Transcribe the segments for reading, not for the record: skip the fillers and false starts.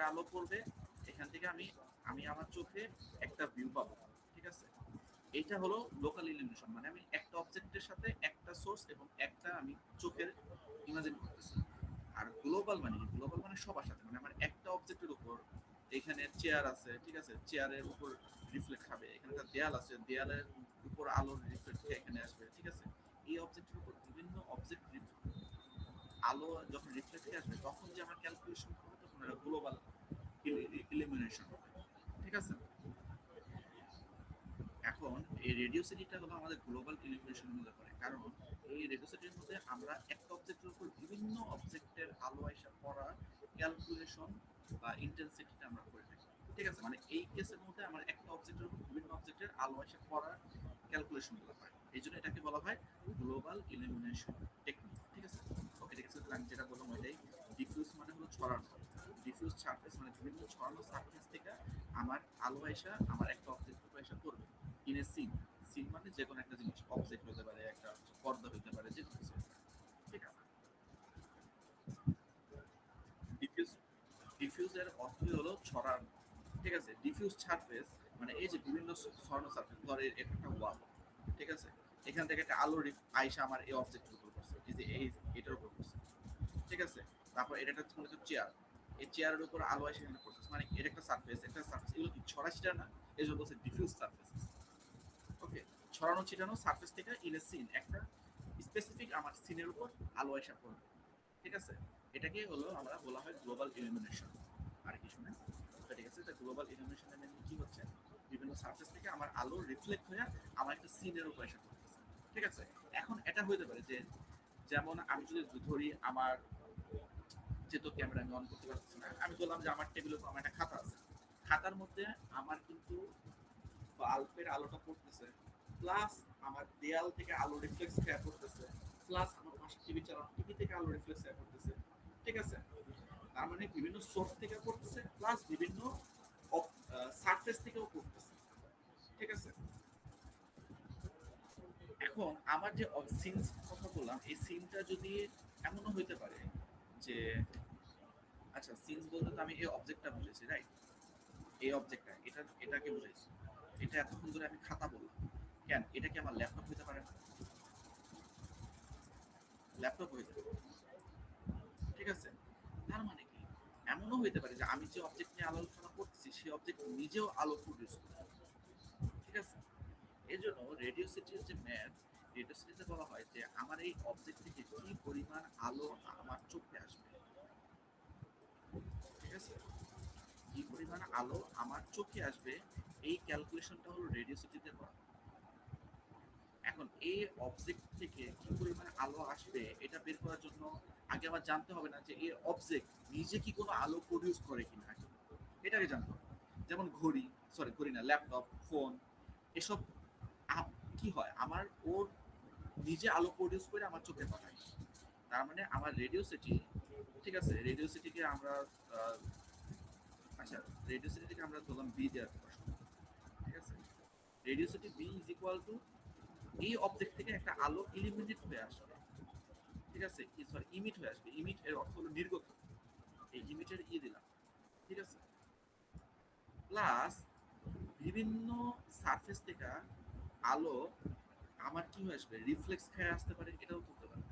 আলো পড়বে, এখান থেকে আমি আমি আমার চোখে একটা ভিউ পাবো, ঠিক আছে? এইটা হলো লোকাল ইলিমিনেশন, মানে আমি একটা অবজেক্টের সাথে একটা সোর্স এবং একটা আমি চোখের ইমাজিন করতেছি। আর গ্লোবাল মানে কি? গ্লোবাল মানে সবার সাথে, মানে আমার একটা অবজেক্টের উপর, এখানে চেয়ার আছে, ঠিক আছে, চেয়ারের উপর রিফ্লেক্ট হবে, এখানে একটা দেয়াল আছে, দেয়ালের উপর আলোর রিফ্লেক্ট খেয়ে এখানে আসবে, ঠিক আছে? এই অবজেক্টের উপর বিভিন্ন অবজেক্ট আলো যখন রিফ্লেক্ট হয়ে আসবে তখন যে আমার ক্যালকুলেশন হবে তখন এটা গ্লোবাল ইলিমিনেশন হবে, ঠিক আছে? এখন এই রেডিও সিটিটা হলো আমাদের গ্লোবাল ইলিমিনেশনের মধ্যে পড়ে, কারণ এই রেডিও সিটির মধ্যে আমরা একটা অবজেক্টের উপর বিভিন্ন অবজেক্টের আলো আইসা পড়া ক্যালকুলেশন বা ইন্টেন্সিটিটা আমরা করে থাকি, ঠিক আছে? মানে এই কেসের মধ্যে আমরা একটা অবজেক্টের উপর বিভিন্ন অবজেক্টের আলো আইসা পড়ার ক্যালকুলেশন গুলো হয়, এই জন্য এটাকে বলা হয় গ্লোবাল ইলিমিনেশন টেকনিক, ঠিক আছে? ওকে, ঠিক আছে, তাহলে আমি যেটা বললাম ওইটাই। ডিফিউজ মানে হলো ছড়ানো, ডিফিউজ সারফেস মানে বিভিন্ন ছড়ানো সারফেস থেকে আমার আলো আইসা আমার একটা অবজেক্টের উপর এসে পড়বে ইন এ সিন। সিন মানে যে কোনো একটা জিনিস, অবজেক্ট হতে পারে, একটা পর্দা হতে পারে, যে কোনো কিছু হতে পারে, ঠিক আছে? ডিফিউজ, ডিফিউজের অর্থই হলো ছড়ানো, ঠিক আছে? ডিফিউজ সারফেস মানে এই যে বিভিন্ন ছড়ানো সারফেস, ধরে এটা একটা ওয়াল, ঠিক আছে? এখান থেকে একটা আলো আইসা আমার এই অবজেক্টের উপর পড়ছে, এই যে এই এটার উপর পড়ছে, ঠিক আছে? তারপর এটা একটা মনে হচ্ছে চেয়ার, এই চেয়ারের উপর আলো এসে এখানে পড়ছে, মানে এটা একটা সারফেস, একটা সারফেস, এগুলো কি ছড়া ছিটা না? এই জন্য বলছে ডিফিউজ সারফেস। ওকে, ছড়ানো ছিটানো সারফেস থেকে ইন এ সিন, একটা স্পেসিফিক আমার সিনের উপর আলো এসে পড়বে, ঠিক আছে? এটাকে হলো আমরা বলা হয় গ্লোবাল ইলুমিনেশন। আর কি শুনে, ঠিক আছে? এটা গ্লোবাল ইলুমিনেশনের মানে কি হচ্ছে, বিভিন্ন সারফেস থেকে আমার আলো রিফ্লেক্ট হয়ে আমার একটা সিনের উপর এসে পড়তেছে, ঠিক আছে? এখন এটা হইতে পারে যে, যেমন আমি যদি ধরি আমার, যেহেতু ক্যামেরা আমি অন করতে পারতেছি না, আমি বললাম যে আমার টেবিলের উপর আমার একটা খাতা আছে, খাতার মধ্যে আমার কিন্তু বাল্বের আলোটা পড়তেছে, প্লাস আমার দেয়াল থেকে আলো রিফ্লেক্স খেয়া পড়তেছে, প্লাস আমার পাশে টিভি চালানো, টিভি থেকে আলো রিফ্লেক্স খেয়া পড়তেছে, ঠিক আছে? তার মানে বিভিন্ন সোর্স থেকে পড়তেছে, প্লাস বিভিন্ন সারফেস থেকেও পড়তেছে, ঠিক আছে? এখন আমার যে সিনস কথা বললাম, এই সিনটা যদি এমনও হইতে পারে যে, আচ্ছা সিনস বলতে তো আমি এই অবজেক্টটা বুঝেছি, রাইট? এই অবজেক্টটা, এটাকে বুঝাইছি। এটা এতক্ষণ ধরে আমি খাতা বললাম, কেন এটা কি আমার ল্যাপটপ হতে পারে না? ল্যাপটপ হয়ে যাবে, ঠিক আছে? তার মানে কি, এমনও হইতে পারে যে আমি যে অবজেক্ট নিয়ে আলোচনা করতেছি সেই অবজেক্ট নিজেও আলো প্রডিউস করে, ঠিক আছে? এই জন্য রেডিও সিটির যে ম্যাথ, রেডিও সিটিতে বলা হয় যে আমার এই অবজেক্ট থেকে কি পরিমাণ আলো আমার চোখে আসবে, ঠিক আছে? কি পরিমাণ আলো আমার চোখে আসবে, এই ক্যালকুলেশনটা হলো রেডিও সিটিতে করা। এখন এই অবজেক্ট থেকে কি পরিমাণ আলো আসবে এটা বের করার জন্য আগে আমার জানতে হবে না যে এই অবজেক্ট নিজে কি কোনো আলো প্রডিউস করে কিনা, এটাকে জানতে হবে। যেমন ঘড়ি, সরি ঘড়ি না, ল্যাপটপ, ফোন, এসব কি হয়, আমার ওর নিজে আলো প্রডিউস করে আমার চোখে পাঠায়। তার মানে আমার রেডিও সিটি, ঠিক আছে, রেডিও সিটিকে আমরা আহ, আচ্ছা, রেডিও সিটিকে আমরা ধরলাম বি দেওয়ার প্রশ্ন, ঠিক আছে? Radiosity B is equal to এই অবজেক্ট থেকে একটা আলো ইলিমিনেট হয়ে আসবে, ঠিক আছে? সরি, ইমিট হয়ে আসবে, ইমিট এর অর্থ হলো নির্গত, এই ইমিটের দিলাম, ঠিক আছে? প্লাস বিভিন্ন সারফেস থেকে আলো আমার কি হয়ে আসবে, রিফ্লেক্স খেয়ে আসতে পারে, এটাও করতে পারে।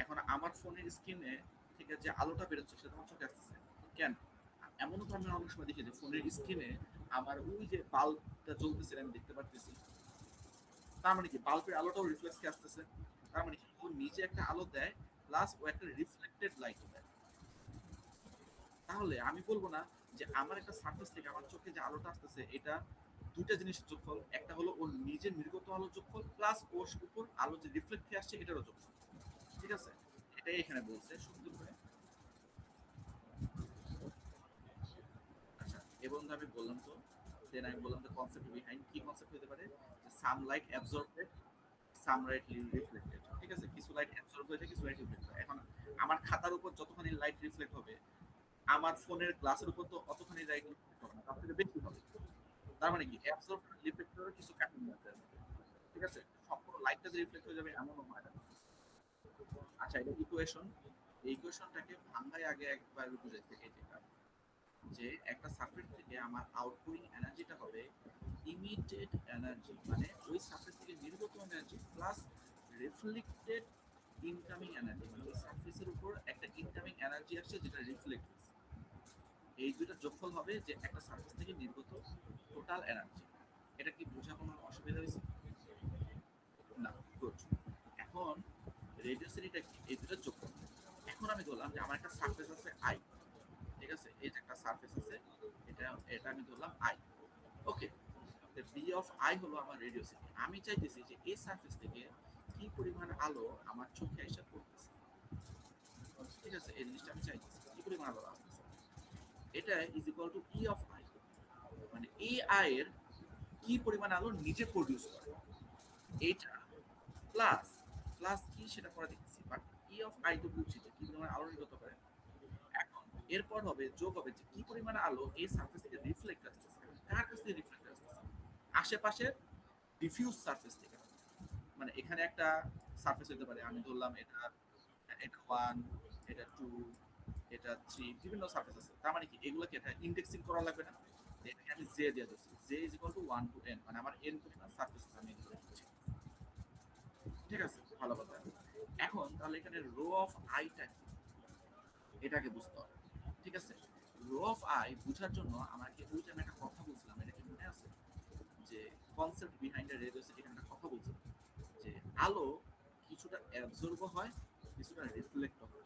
এখন আমার ফোনের স্ক্রিনে থেকে যে আলোটা বেরোচ্ছে সেটা আমার চোখে আসতেছে, কেন? এমনও তো আমি অনেক সময় দেখি যে ফোনের স্ক্রিনে আমার ওই যে বাল্বটা জ্বলতেছে আমি দেখতে পারতেছি, তার মানে কি বাল্বের আলোটাও রিফ্লেক্স খেয়ে আসতেছে, তার মানে কি ও নিজে একটা আলো দেয়, প্লাস ও একটা রিফ্লেক্টেড লাইট দেয়। তাহলে আমি বলবো না যে আমার একটা সারফেস থেকে আমার চোখে যে আলোটা আসতেছে এটা দুইটা জিনিসের যোগফল, একটা হলো ওর নিজের নির্গত আলোর যোগফল, প্লাস ওর উপর আলো যে রিফ্লেক্ট হয়ে আসছে এটারও যোগফল, ঠিক আছে? এটাই এখানে বলছে সুন্দর করে। আচ্ছা, এবং আমি বললাম তো, দেন আমি বললাম যে কনসেপ্ট বিহাইন্ড, কি কনসেপ্ট হতে পারে, যে some light absorbed, some light reflected, ঠিক আছে? কিছু লাইট অ্যাবজর্ব হয়ে যায়, কিছু লাইট রিফ্লেক্ট হয়। এখন আমার খাতার উপর যতখানি লাইট রিফ্লেক্ট হবে আমার ফোনের গ্লাসের উপর তো অতখানি লাইট রিফ্লেক্ট হবে না, তার থেকে বেশি হবে। তার মানে কি অ্যাবজর্ব রিফ্লেক্টরের কিছু কাঠামো আছে, ঠিক আছে? সম্পূর্ণ লাইটটা যে রিফ্লেক্ট হয়ে যাবে এমনও হয় না। আচ্ছা, এটা ইকুয়েশন, এই ইকুয়েশনটাকে ভাঙায় আগে একবার বুঝাইতে, এই যেটা যে একটা সারফেস থেকে আমার আউটগোয়িং এনার্জিটা হবে ইমিটেড এনার্জি, মানে ওই সারফেস থেকে নির্গত energy plus reflected incoming energy, মানে ওই সারফেসের উপর একটা ইনকামিং এনার্জি আসছে যেটা রিফ্লেক্ট হচ্ছে। এই দুইটা যোগফল হবে যে একটা সারফেস থেকে নির্গত টোটাল এনার্জি। এটা কি বোঝা কোনো অসুবিধা হয়েছে? না, গুড। এখন রেডিওসিটিটা কি? এই দুটো যোগফল। এখন আমি ধরলাম যে আমার একটা সারফেস আছে আই, ঠিক আছে? এই যে একটা সারফেস আছে, এটা এটা আমি ধরলাম I. Okay, B of I হলো আমার রেডিওসিটি। আমি চাইতেছি যে এই সারফেস থেকে কি পরিমাণ আলো আমার চোখে এসে পড়তেছে, ঠিক আছে? এই জিনিসটা আমি চাইতেছি কি পরিমাণ আলো আসতেছে। এটা is equal two E of I, মানে এই আই এর কি পরিমাণ আলো নিজে প্রডিউস করে, এইটা প্লাস প্লাস কি সেটা পরে দেখতেছি, বাট ই অফ আই তো বুঝছি যে কি পরিমাণ আলো নির্গত করে। এখন এরপর হবে যোগ হবে যে কি পরিমাণ আলো এই সারফেস থেকে রিফ্লেক্ট আসতেছে, কার কাছ থেকে রিফ্লেক্ট আসতেছে, আশেপাশের ডিফিউজ সারফেস থেকে। মানে এখানে একটা সারফেস হতে পারে, আমি ধরলাম এটা এটা 1, এটা 2, এটা 3, বিভিন্ন সারফেস আছে। তার মানে কি এগুলোকে এটা ইন্ডেক্সিং করা লাগবে না? এটাকে আমি জে দিয়ে দিচ্ছি, J is equal to 1 to n, মানে আমার n পরিমাণ সারফেস আমি এগুলো দিচ্ছি। ঠিক আছে, ভালো কথা। এখন তাহলে এখানে রো অফ আইটা কি এটাকে বুঝতে হবে, ঠিক আছে? রো অফ আই বোঝার জন্য আমাকে ওই টাইমে একটা কথা বলছিলাম, এটা কি মনে আছে? যে কনসেপ্ট বিহাইন্ড দ্য রেডিওসিটি, এখানে একটা কথা বলছিলাম যে আলো কিছুটা অ্যাবজর্ব হয়, কিছুটা রিফ্লেক্ট হয়।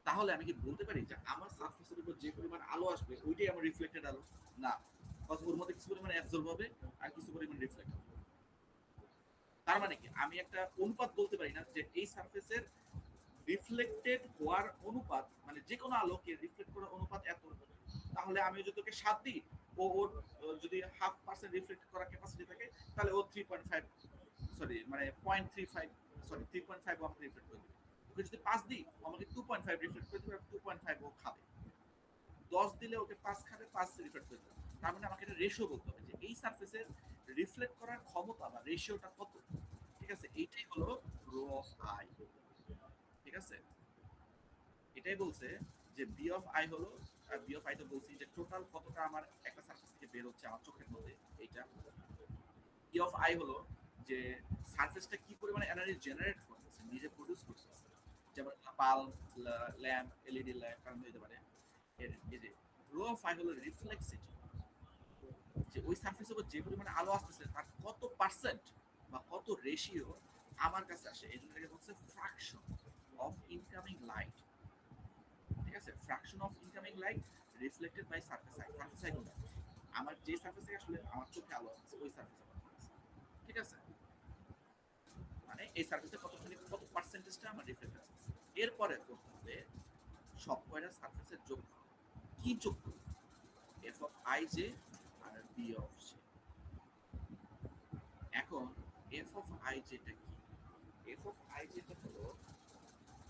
তাহলে আমি কি বলতে পারি যে আমার সারফেসের উপর যে পরিমাণ আলো আসবে ওইটাই আমার রিফ্লেক্টেড আলো? না, কজ ওর মধ্যে কিছু পরিমাণ অ্যাবজর্ব হবে আর কিছু পরিমাণ রিফ্লেক্ট হবে। তার মানে কি আমি একটা অনুপাত বলতে পারি না যে এই সারফেসের রিফ্লেক্টেড হওয়ার অনুপাত, মানে যে কোনো আলোকে রিফ্লেক্ট করার অনুপাত এত, তাহলে আমি যদি তোকে 7 দিই, ওর যদি 0.5% রিফ্লেক্ট করার ক্যাপাসিটি থাকে, তাহলে ও 3.5, সরি মানে 0.35, সরি 3.5 আমাকে রিফ্লেক্ট করে দিবে। ওকে যদি 5 দিই, আমাকে 2.5 রিফ্লেক্ট করে দিবে, 2.5 ও খাবে। 10 দিলে ওকে 5 খাবে, 5 রিফ্লেক্ট করে দিবে। তার মানে আমাকে এটা রেশিও বলতে হবে যে এই সারফেসের রিফ্লেক্ট করার ক্ষমতা বা রেশিওটা কত। ঠিক আছে, এইটাই হলো রো অফ আই। ঠিক আছে, এটাই বলছে যে বি অফ আই হলো, বি অফ আই তো বলছি যে টোটাল কতটা আমার একটা সারফেস থেকে বের হচ্ছে আমার চোখের মধ্যে, এইটা। ই অফ আই হলো যে সারফেসটা কি পরিমাণে এনার্জি জেনারেট করতেছে, নিজে প্রডিউস করতেছে। যেমন বাল্ব, ল্যাম্প, এলইডি ল্যাম্প কারণ হতে পারে। এই যে রো অফ আই হলো রিফ্লেক্সিটি, যে ওই সারফেসের উপর যে পরিমাণে আলো আসতেছে তার কত পার্সেন্ট বা কত রেশিও আমার কাছে আসে। এই জন্য এটাকে বলছে ফ্র্যাকশন অফ ইনকামিং লাইট। ঠিক আছে, fraction of incoming light reflected by surface I. Surface I কোনটা? আমার যে সারফেস থেকে আসলে আমার চোখে আলো আসছে ওই সারফেস আমার পড়ছে। ঠিক আছে, মানে এই সারফেসে কতখানি কত পার্সেন্টেজটা আমার রিফ্লেক্ট আসছে। এরপরে করতে হবে সব কয়টা সারফেসের যোগফল। কি যোগফল? এফ অফ আই জে আর বি অফ জে। এখন এফ অফ আই যেটা কি? এফ অফ আই যেটা হলো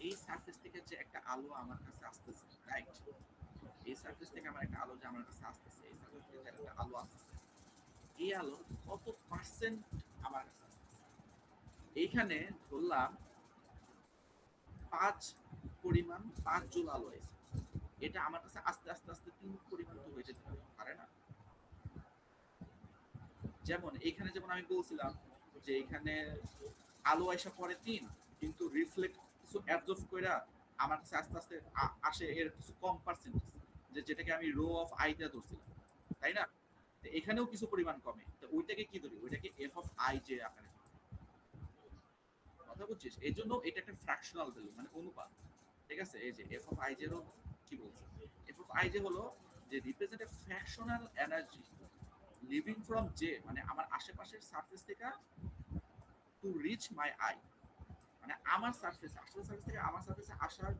এই সারফেস থেকে যে একটা আলো আমার কাছে আসতেছে, রাইট? এই সারফেস থেকে আমার একটা আলো যে আমার কাছে আসতেছে, এই সারফেস থেকে যে একটা আলো আসতেছে, এই আলো কত পার্সেন্ট আমার কাছে আসতেছে? এইখানে ধরলাম 5 পরিমাণ, 5 জুল আলো আছে। এটা আমার কাছে আস্তে আস্তে আস্তে 3 পরিমাণ তো হয়ে যেতে পারে না? যেমন এখানে যেমন আমি বলছিলাম যে এখানে আলো আইসা পরে 3, কিন্তু রিফ্লেক্ট কিছু অ্যাবজর্ব কইরা আমার কাছে আস্তে আস্তে আসে এর কিছু কম পার্সেন্টেজ, যে যেটাকে আমি রো অফ আই দিয়ে ধরছিলাম, তাই না? এখানেও কিছু পরিমাণ কমে, তো ওইটাকে কি ধরি? ওইটাকে এফ অফ আই জে আকারে। কথা বুঝছিস? এই জন্য এটা একটা ফ্র্যাকশনাল ভ্যালু, মানে অনুপাত। ঠিক আছে, এই যে এফ অফ আই জেরও কি বলছে? এফ অফ আই জে হলো যে represent a fractional energy living from J, মানে আমার আশেপাশের সারফেস থেকে টু রিচ মাই আই, মানে আমার সারফেস, আশেপাশের সারফেস থেকে আমার সারফেসে আসার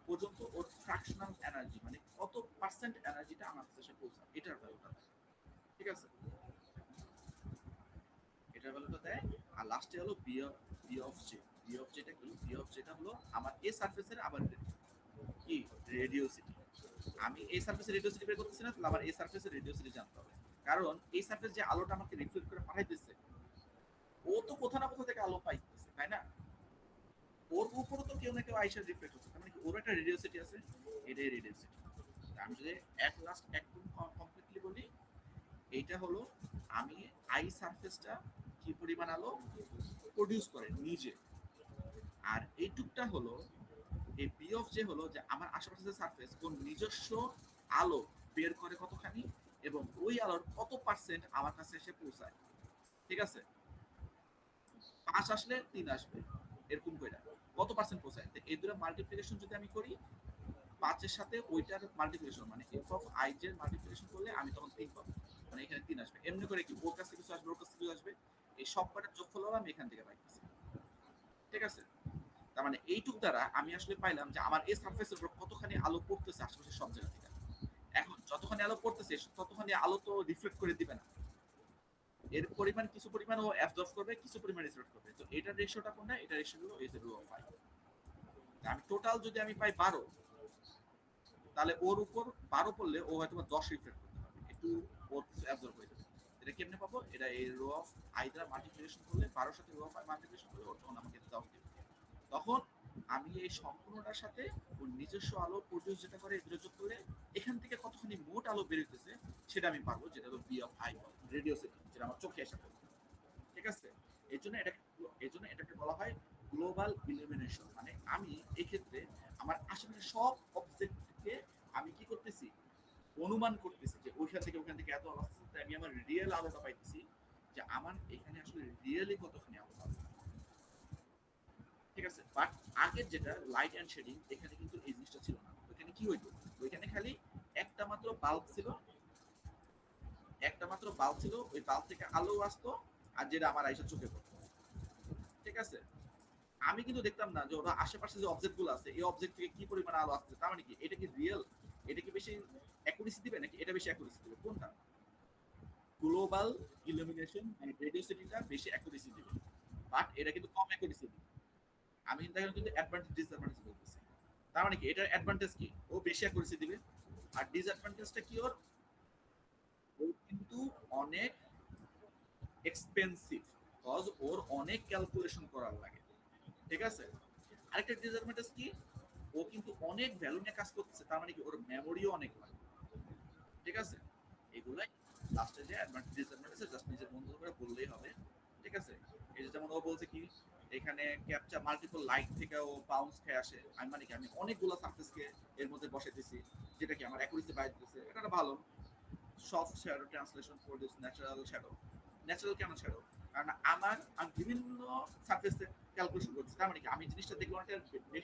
পর্যন্ত ওর ফ্র্যাকশনাল এনার্জি, মানে কত পার্সেন্ট এনার্জিটা আমার কাছে এসে পৌঁছায়, এটার ভ্যালুটা দেয়। ঠিক আছে, এটার ভ্যালুটা দেয়। আর লাস্টে হলো B of Z. B of zeta কি? বি অফ জেটা হলো আমার এই সারফেসের আবার কি রেডিওসিটি। আমি এই সারফেসের রেডিওসিটি বের করতেছি না, তাহলে আমার এই সারফেসের রেডিওসিটি জানতে হবে। কারণ এই সারফেস যে আলোটা আমাকে রিফ্লেক্ট করে পাঠাইতেছে, ও তো কোথা না কোথা থেকে আলো পাইতেছে, তাই না? ওর উপরও তো কেউ না কেউ আইসার রিফ্লেক্ট হচ্ছে, তার মানে কি ওর একটা রেডিওসিটি আছে, এটাই রেডিওসিটি। আমি যদি একদম কমপ্লিটলি বলি, এইটা হলো আমি আই সারফেসটা কি পরিমাণ আলো প্রডিউস করে নিজে, আর এইটুকটা হলো এই পি অফ যে হলো যে আমার আশেপাশে যে সারফেস ওর নিজস্ব আলো বের করে কতখানি, এবং ওই আলোর কত পার্সেন্ট আমার কাছে এসে পৌঁছায়। ঠিক আছে, 5 আসলে 3 আসবে, এরকম করে কত পার্সেন্ট পৌঁছায়। এই দুটো মাল্টিপ্লিকেশন যদি আমি করি, 5 এর সাথে ওইটার মাল্টিপ্লিকেশন মানে এফ অফ আই এর মাল্টিপ্লিকেশন করলে আমি তখন 3 পাবো, মানে এখানে 3 আসবে। এমনি করে কি ওর কাছে কিছু আসবে, ওর কাছে কিছু আসবে, এই সব কটার যোগফল আমি এখান থেকে পাইতেছি। ঠিক আছে, তার মানে এইটুক দ্বারা আমি আসলে পাইলাম যে আমার এই সারফেসের উপর কতখানি আলো পড়তেছে আশেপাশে সব জায়গা থেকে। এখন যতখানি আলো পড়তেছে ততখানি আলো তো রিফ্লেক্ট করে দিবে না, এর পরিমাণ কিছু পরিমাণ ও অ্যাবজর্ব করবে, কিছু পরিমাণ রিফ্লেক্ট করবে। তো এটার রেশিওটা কোনটা? এটা রেশিও হলো এই যে রো অফ আই। আমি টোটাল যদি আমি পাই 12, তাহলে ওর উপর 12 পড়লে ও হয়তো 10 রিফ্লেক্ট করতে পারবে, একটু ওর কিছু অ্যাবজর্ব হয়ে যাবে। এটা কেমনে পাবো? এটা এই রো অফ আই দ্বারা মাল্টিপ্লিকেশন করলে, 12 সাথে রো অফ আই মাল্টিপ্লিকেশন করলে ওর তখন আমাকে 10 দিবে। তখন আমি এই সম্পূর্ণটার সাথে ওর নিজস্ব আলো প্রডিউস যেটা করে এগুলো যোগ করলে এখান থেকে কতখানি মোট আলো বেরোতেছে সেটা আমি পাবো, যেটা হলো বি অফ আই রেডিওসিটি, যেটা আমার চোখে এসে পড়বে। ঠিক আছে, এটাকে বলা হয় গ্লোবাল ইলুমিনেশন। মানে আমি এক্ষেত্রে আমার আশেপাশে সব অবজেক্টকে আমি কি করতেছি, অনুমান করতেছি যে ওইখান থেকে এত আলো আসছে, আমি আমার রিয়েল আলোটা পাইতেছি যে আমার এখানে আসলে রিয়েলি কতখানি আলো আছে। ঠিক আছে, বাট আগের যেটা লাইট অ্যান্ড শেডিং, এখানে কিন্তু এই জিনিসটা ছিল না। ওইখানে কি হইতো, ওইখানে খালি একটা মাত্র বাল্ব ছিল, ওই বাল্ব থেকে আলো আসতো, আর যেটা আমার আইসা চোখে পড়তো। ঠিক আছে, আমি কিন্তু দেখতাম না যে ওরা আশেপাশে যে অবজেক্ট গুলো আছে এই অবজেক্ট থেকে কি পরিমাণ আলো আসছে, তার মানে কি এটা কি রিয়েল, এটা কি বেশি অ্যাকুরেসি দিবে নাকি এটা বেশি অ্যাকুরেসি দিবে, কোনটা? গ্লোবাল ইলুমিনেশন মানে রেডিওসিটিটা বেশি অ্যাকুরেসি দিবে, বাট এটা কিন্তু কম অ্যাকুরেসি দিবে। আমি কিন্তু এখন কিন্তু অ্যাডভান্টেজ ডিসঅ্যাডভান্টেজ বলতেছি। তার মানে কি এটার অ্যাডভান্টেজ কি, ও বেশি অ্যাকুরেসি দিবে, আর ডিসঅ্যাডভান্টেজটা কি ওর, ও কিন্তু অনেক এক্সপেন্সিভ, কজ ওর অনেক ক্যালকুলেশন করার লাগে। ঠিক আছে, আরেকটা ডিসঅ্যাডভান্টেজ কি, ও কিন্তু অনেক ভ্যালু নিয়ে কাজ করতেছে, তার মানে কি ওর মেমোরিও অনেক লাগে। ঠিক আছে, এগুলাই লাস্টে যে অ্যাডভান্টেজ ডিসঅ্যাডভান্টেজ জাস্ট নিজের বন্ধু করে বললেই হবে। ঠিক আছে, এই যে যেমন ও বলছে কি এখানে ক্যাপচার মাল্টিপল লাইট থেকে ও বাউন্স খেয়ে আসে, আমি মানে কি আমি অনেকগুলো সারফেসকে এর মধ্যে বসাইতেছি, যেটা কি আমার অ্যাকুরেসি বাইরে দিতেছে, এটা ভালো। Soft shadow translation produce natural shadow. Natural কেন শ্যাডো? কারণ আমি বিভিন্ন সারফেসে ক্যালকুলেশন করছি, তার মানে কি আমি জিনিসটা দেখলে অনেকটা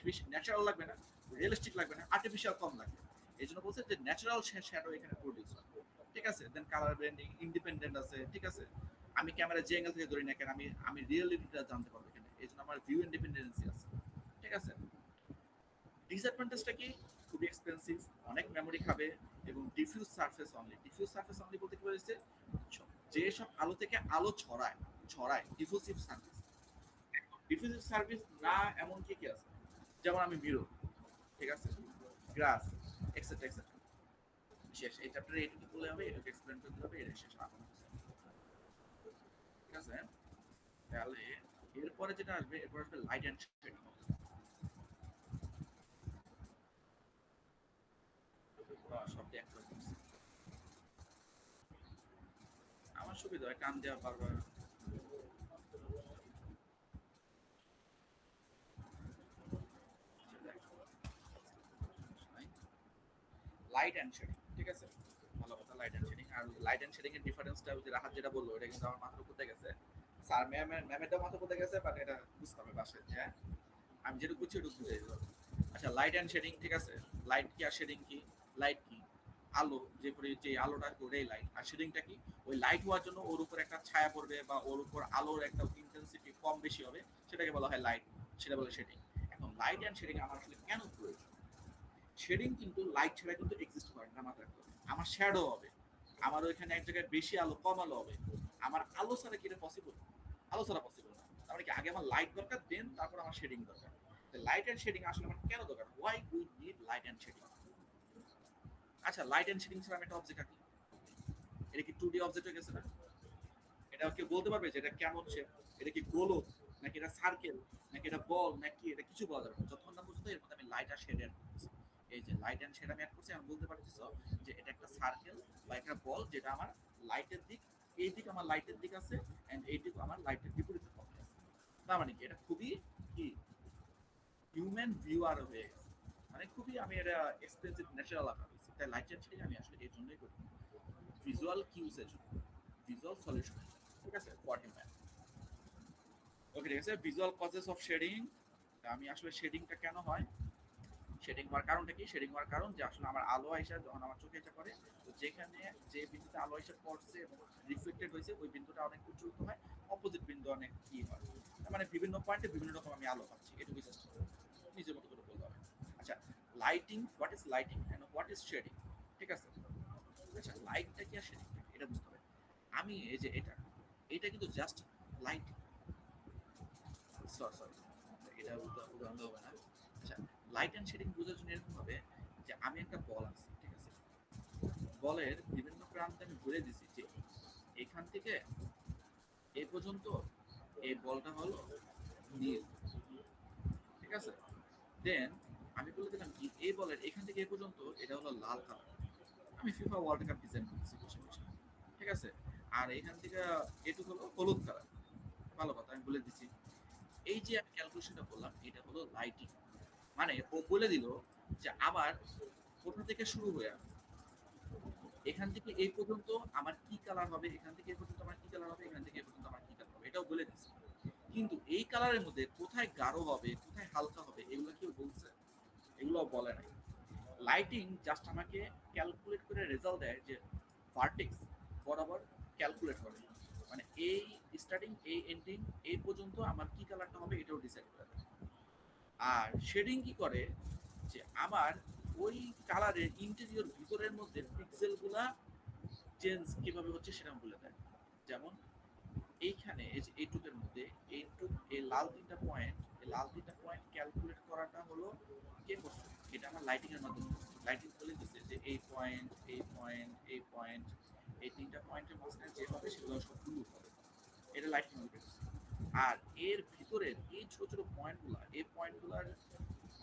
বেশি ন্যাচারাল লাগবে না, রিয়েলিস্টিক লাগবে না, আর্টিফিশিয়াল কম লাগবে। এই জন্য বলছে যে ন্যাচারাল শ্যাডো এখানে প্রডিউস হয়। ঠিক আছে, দেন কালার ব্লেন্ডিং ইন্ডিপেন্ডেন্ট আছে। ঠিক আছে, আমি ক্যামেরা যে অ্যাঙ্গেল থেকে ধরি না কেন আমি রিয়েলিটিটা জানতে পারবো এখানে, এই জন্য আমার ভিউ ইন্ডিপেন্ডেন্সি আছে। ঠিক আছে, ডিসঅ্যাডভান্টেজটা কি, খুবই এক্সপেন্সিভ, অনেক মেমোরি খাবে, এবং diffuse surface only. Diffuse surface only বলতে কি বলেছে, যে সব আলো থেকে আলো ছড়ায় ডিফিউজিভ সার্ভিস। ডিফিউজিভ সার্ভিস না এমন কি কি আছে, যেমন আমি মিরর, ঠিক আছে, গ্রাফ, এক্সেট্রা এক্সেট্রা। শেষ, এই চ্যাপ্টারে এইটুকু বলে হবে, এটুকু এক্সপ্লেন করতে হবে, এটা শেষ আর কোনো কিছু নেই। ঠিক আছে, তাহলে এরপরে যেটা আসবে, এরপর আসবে লাইট অ্যান্ড শেডিং। শব্দ এক করে দিচ্ছি। আমার সুবিধা হয় কান দেওয়া বারবার। লাইট অ্যান্ড শেডিং, ঠিক আছে, ভালো কথা। লাইট অ্যান্ড শেডিং, আর লাইট অ্যান্ড শেডিং এর ডিফারেন্সটা ওই যে রাহাত যেটা বললো, এটা কিন্তু আমার মাথার উপর থেকে গেছে। স্যার ম্যামেরটা মাথার উপর থেকে গেছে, বাট এটা বুঝতে হবে বাসায়। হ্যাঁ, আমি যেটুকু বুঝছি ওটুকু বুঝাই দিলাম। আচ্ছা, লাইট অ্যান্ড শেডিং, ঠিক আছে। লাইট কি আর শেডিং কি? লাইট কি, আলো, যে আলোটা ওটাই লাইট। আর শেডিংটা কি, ওই লাইট হওয়ার জন্য ওর উপর একটা ছায়া পড়বে বা ওর উপর আলোর একটা ইন্টেন্সিটি কম বেশি হবে, সেটাকে বলা হয় লাইট, সেটা বলে শেডিং। এখন লাইট অ্যান্ড শেডিং আমার আসলে কেন প্রয়োজন? শেডিং কিন্তু লাইট ছাড়া কিন্তু এক্সিস্ট করে না, মাথায় রাখতে হবে। আমার শ্যাডো হবে, আমার ওইখানে এক জায়গায় বেশি আলো কম আলো হবে, আমার আলো ছাড়া কি এটা পসিবল? আলো ছাড়া পসিবল না। তার মানে কি আগে আমার লাইট দরকার, দেন তারপর আমার শেডিং দরকার। লাইট এন্ড শেডিং আসলে আমার কেন দরকার, why we need light and shading? আচ্ছা, লাইট এন্ড শেডিং ছাড়া আমি একটা অবজেক্ট আঁকি, এটা কি 2D অবজেক্ট হয়ে গেছে না? এটা কেউ বলতে পারবে যে এটা কেমন শেপ? এটা কি গোলক, নাকি এটা সার্কেল, নাকি এটা বল, নাকি এটা কিছু বলা যাবে না যতক্ষণ না পর্যন্ত এর মধ্যে আমি লাইট আর শেড এড করতেছি। এই যে লাইট অ্যান্ড শেড আমি অ্যাড করছি, আমি বলতে পারতেছো যে এটা একটা সার্কেল বা একটা বল যেটা আমার লাইটের দিক, এই দিক আমার লাইটের দিক আছে এন্ড এই দিক আমার লাইটের বিপরীতে পক্ষে আছে। তার মানে কি এটা খুবই কি হিউম্যান ভিউয়ার হয়ে গেছে, মানে খুবই আমি এটা এক্সপেন্সিভ ন্যাচারাল আঁকা হয়েছে। তাই লাইট অ্যান্ড শেড আমি আসলে এই জন্যই করি, ভিজুয়াল কিউজের জন্য, ভিজুয়াল সলিউশন, ঠিক আছে, ফর হিউম্যান। ওকে ঠিক আছে, ভিজুয়াল কজেস অফ শেডিং। আমি আসলে শেডিংটা কেন হয়, শেডিং হওয়ার কারণটা কি, শেডিং হওয়ার কারণ যে আসলে আমার আলো আইসা যখন আমার চোখে এসে পড়ে, তো যেখানে যে বিন্দুতে আলো এসে পড়ছে এবং রিফ্লেক্টেড হয়েছে ওই বিন্দুটা অনেক উজ্জ্বলিত হয়, অপোজিট বিন্দু অনেক কি হয়, তার মানে বিভিন্ন পয়েন্টে বিভিন্ন রকম আমি আলো পাচ্ছি, এটুকুই জাস্ট নিজের মতো করে বলতে হবে। আচ্ছা, lighting, what is lighting and what is shading, ঠিক আছে। আচ্ছা, লাইটটা কি আর শেডিংটা কি এটা বুঝতে হবে। আমি এই যে এটা, এটা কিন্তু জাস্ট লাইট, সরি এটা উদাহরণ দেওয়া হবে না। আচ্ছা, লাইট অ্যান্ড শেডিং বোঝার জন্য এরকম হবে যে আমি একটা বল আছে, ঠিক আছে, বলের বিভিন্ন প্রান্তে আমি বলে দিছি যে এখান থেকে এই পর্যন্ত এই বলটা হলো নীল, ঠিক আছে। দেন আমি বলে দিলাম কি এই বলের এখান থেকে এই পর্যন্ত এটা হলো লাল কালার, আমি ফিফা ওয়ার্ল্ড কাপ ডিজাইন করতেছি বসে বসে, ঠিক আছে। আর এখান থেকে এটুকু হলো হলুদ কালার, ভালো কথা আমি বলে দিছি। এই যে আমি ক্যালকুলেশনটা করলাম এটা হলো লাইটিং, মানে ও বলে দিল যে আমার কোথা থেকে শুরু হয়ে এখান থেকে এই পর্যন্ত আমার কি কালার হবে, এখান থেকে এই পর্যন্ত আমার কি কালার হবে, এখান থেকে এই পর্যন্ত আমার কি কালার হবে, এটাও বলে দিচ্ছে। কিন্তু এই কালারের মধ্যে কোথায় গাঢ় হবে কোথায় হালকা হবে এগুলো কেউ বলছে, এগুলো বলে নাই। লাইটিং জাস্ট আমাকে ক্যালকুলেট করে রেজাল্ট দেয় যে ভার্টেক্স বরাবর ক্যালকুলেট করে, মানে এই স্টার্টিং এই এন্ডিং এই পর্যন্ত আমার কি কালারটা হবে এটাও ডিসাইড করে দেয়। আর শেডিং কি করে যে আমার ওই কালারের ইন্টেরিয়র ভিতরের মধ্যে পিক্সেলগুলা চেঞ্জ কিভাবে হচ্ছে সেটা বলে দেয়। যেমন এইখানে এই যে এইটুকের মধ্যে এইটুক এই লাল তিনটা পয়েন্ট, এই লাল তিনটা পয়েন্ট ক্যালকুলেট করাটা হলো কে করছে, এটা আমার লাইটিং এর মাধ্যমে লাইটিং বলে দিচ্ছে যে এই পয়েন্ট এই পয়েন্ট এই পয়েন্ট এই তিনটা পয়েন্টের মাঝখানে যে হবে সেগুলো সব ব্লু হবে, এটা লাইটিং বলে। আর এর ভিতরের এই ছোট ছোট পয়েন্টগুলা, এই পয়েন্টগুলার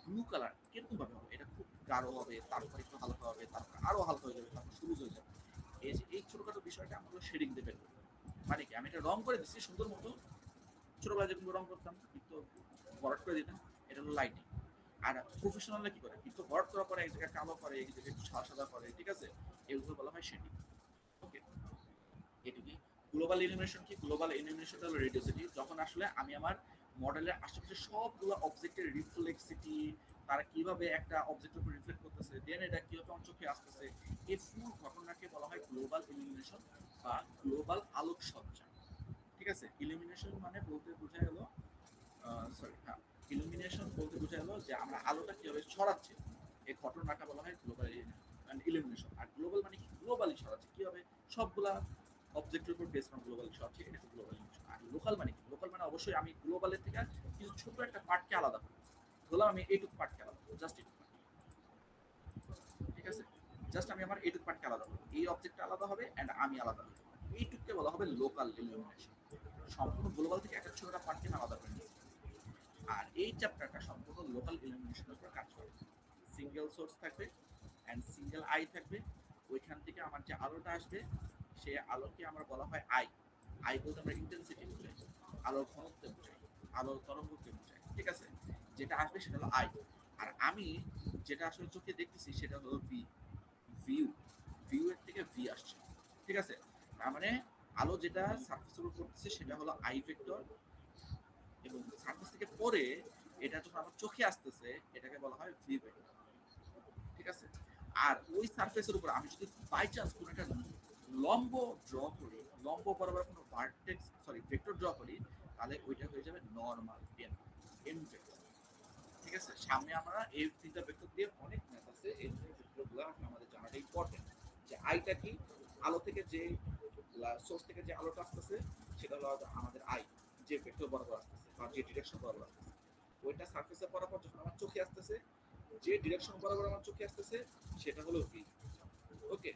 ব্লু কালার কিরকম ভাবে হবে, এটা খুব গাঢ় হবে, তারপর একটু হালকা হবে, তারপর আরো হালকা হয়ে যাবে, তারপর সবুজ হয়ে যাবে। এই যে এই ছোটখাটো বিষয়টা আমরা শেডিং দিয়ে বের করবো, মানে কি আমি এটা রং করে দিচ্ছি সুন্দর মতো, ছোটবেলায় যেরকম রং করতাম বৃত্ত ভরাট করে দিতাম, এটা হলো লাইটিং। আর প্রফেশনালরা কি করে, বৃত্ত ভরাট করার পরে এক জায়গায় কালো করে, এক জায়গায় একটু সাদা সাদা করে, ঠিক আছে, এগুলো বলা হয় শেডিং। ওকে, এটুকুই। গ্লোবাল ইলিমিনেশন কি, গ্লোবাল ইলিমিনেশনটা হলো রেডিওসিটি, যখন আসলে আমি আমার মডেলের আশেপাশে সবগুলো অবজেক্টের রিফ্লেক্সিটি, তারা কিভাবে একটা অবজেক্টের উপর রিফ্লেক্ট করতেছে, দেন এটা কিভাবে আমার চোখে আসতেছে, এই ফুল ঘটনাকে বলা হয় গ্লোবাল ইলিমিনেশন বা গ্লোবাল আলোকসজ্জা, ঠিক আছে। ইলিমিনেশন মানে বলতে বোঝা গেল, সরি হ্যাঁ, ইলুমিনেশন বলতে বোঝা গেল যে আমরা আলোটা কিভাবে ছড়াচ্ছি, এই ঘটনাটা বলা হয় গ্লোবাল ইলুমিনেশন। আর গ্লোবাল মানে কি, গ্লোবালি ছড়াচ্ছে কিভাবে, সবগুলা অবজেক্টের উপর বেস করে গ্লোবালি ছড়াচ্ছে, এটা গ্লোবাল ইলুমিনেশন। আর লোকাল মানে কি, লোকাল মানে অবশ্যই আমি গ্লোবালের থেকে কিছু ছোট একটা পার্টকে আলাদা করি, ধরলাম আমি এইটুকু পার্টকে আলাদা করবো, জাস্ট এইটুকু পার্ট, ঠিক আছে, জাস্ট আমি আমার এইটুকু পার্টকে আলাদা করবো, এই অবজেক্টটা আলাদা হবে এন্ড আমি আলাদা হবো, এইটুকুকে বলা হবে লোকাল ইলুমিনেশন। সম্পূর্ণ গ্লোবাল থেকে একটা ছোট পার্টকে আলাদা করে নিচ্ছি। আর এই চ্যাপ্টারটা সম্পূর্ণ লোকাল ইলুমিনেশনের উপর কাজ করে, সিঙ্গেল সোর্স থাকবে অ্যান্ড সিঙ্গেল আই থাকবে, ওইখান থেকে আমার যে আলোটা আসবে সে আলোকে আমরা বলা হয় আই, আই বলতে আমরা ইন্টেন্সিটি বোঝাই, আলোর ঘনত্ব বোঝাই, আলোর তরঙ্গকে বোঝাই, ঠিক আছে, যেটা আসবে সেটা হলো আই। আর আমি যেটা আসলে চোখে দেখতেছি সেটা হলো ভি, ভিউ, ভিউ এর থেকে ভি আসছে, ঠিক আছে। তার মানে আলো যেটা সারফেসের উপর পড়তেছে সেটা হলো আই ভেক্টর, এবং সারফেস থেকে পরে এটা যখন আমার চোখে আসতেছে এটাকে বলা হয় ভি ভেক্টর, ঠিক আছে। আর ওই সারফেসের উপর আমি যদি বাই চান্স কোনো একটা লম্ব ড্র করি, লম্ব বরাবর কোনো ভার্টেক্স সরি ভেক্টর ড্র করি, তাহলে ওইটা হয়ে যাবে নরমাল এন, এন ভেক্টর, ঠিক আছে। সামনে আমরা এই তিনটা ভেক্টর দিয়ে অনেক ম্যাথ আছে, এই ভেক্টরগুলো আমাদের জানাটা ইম্পর্টেন্ট, যে আইটা কি, আলো থেকে যে সোর্স থেকে যে আলোটা আসতেছে সেটা হলো আমাদের আই, যে ভেক্টর বরাবর আসতেছে বা যে ডিরেকশন বরাবর আসতেছে, ওইটা সারফেসের বরাবর যখন আমার চোখে আসতেছে, যে ডিরেকশন বরাবর আমার চোখে আসতেছে সেটা হলো ভি। ওকে,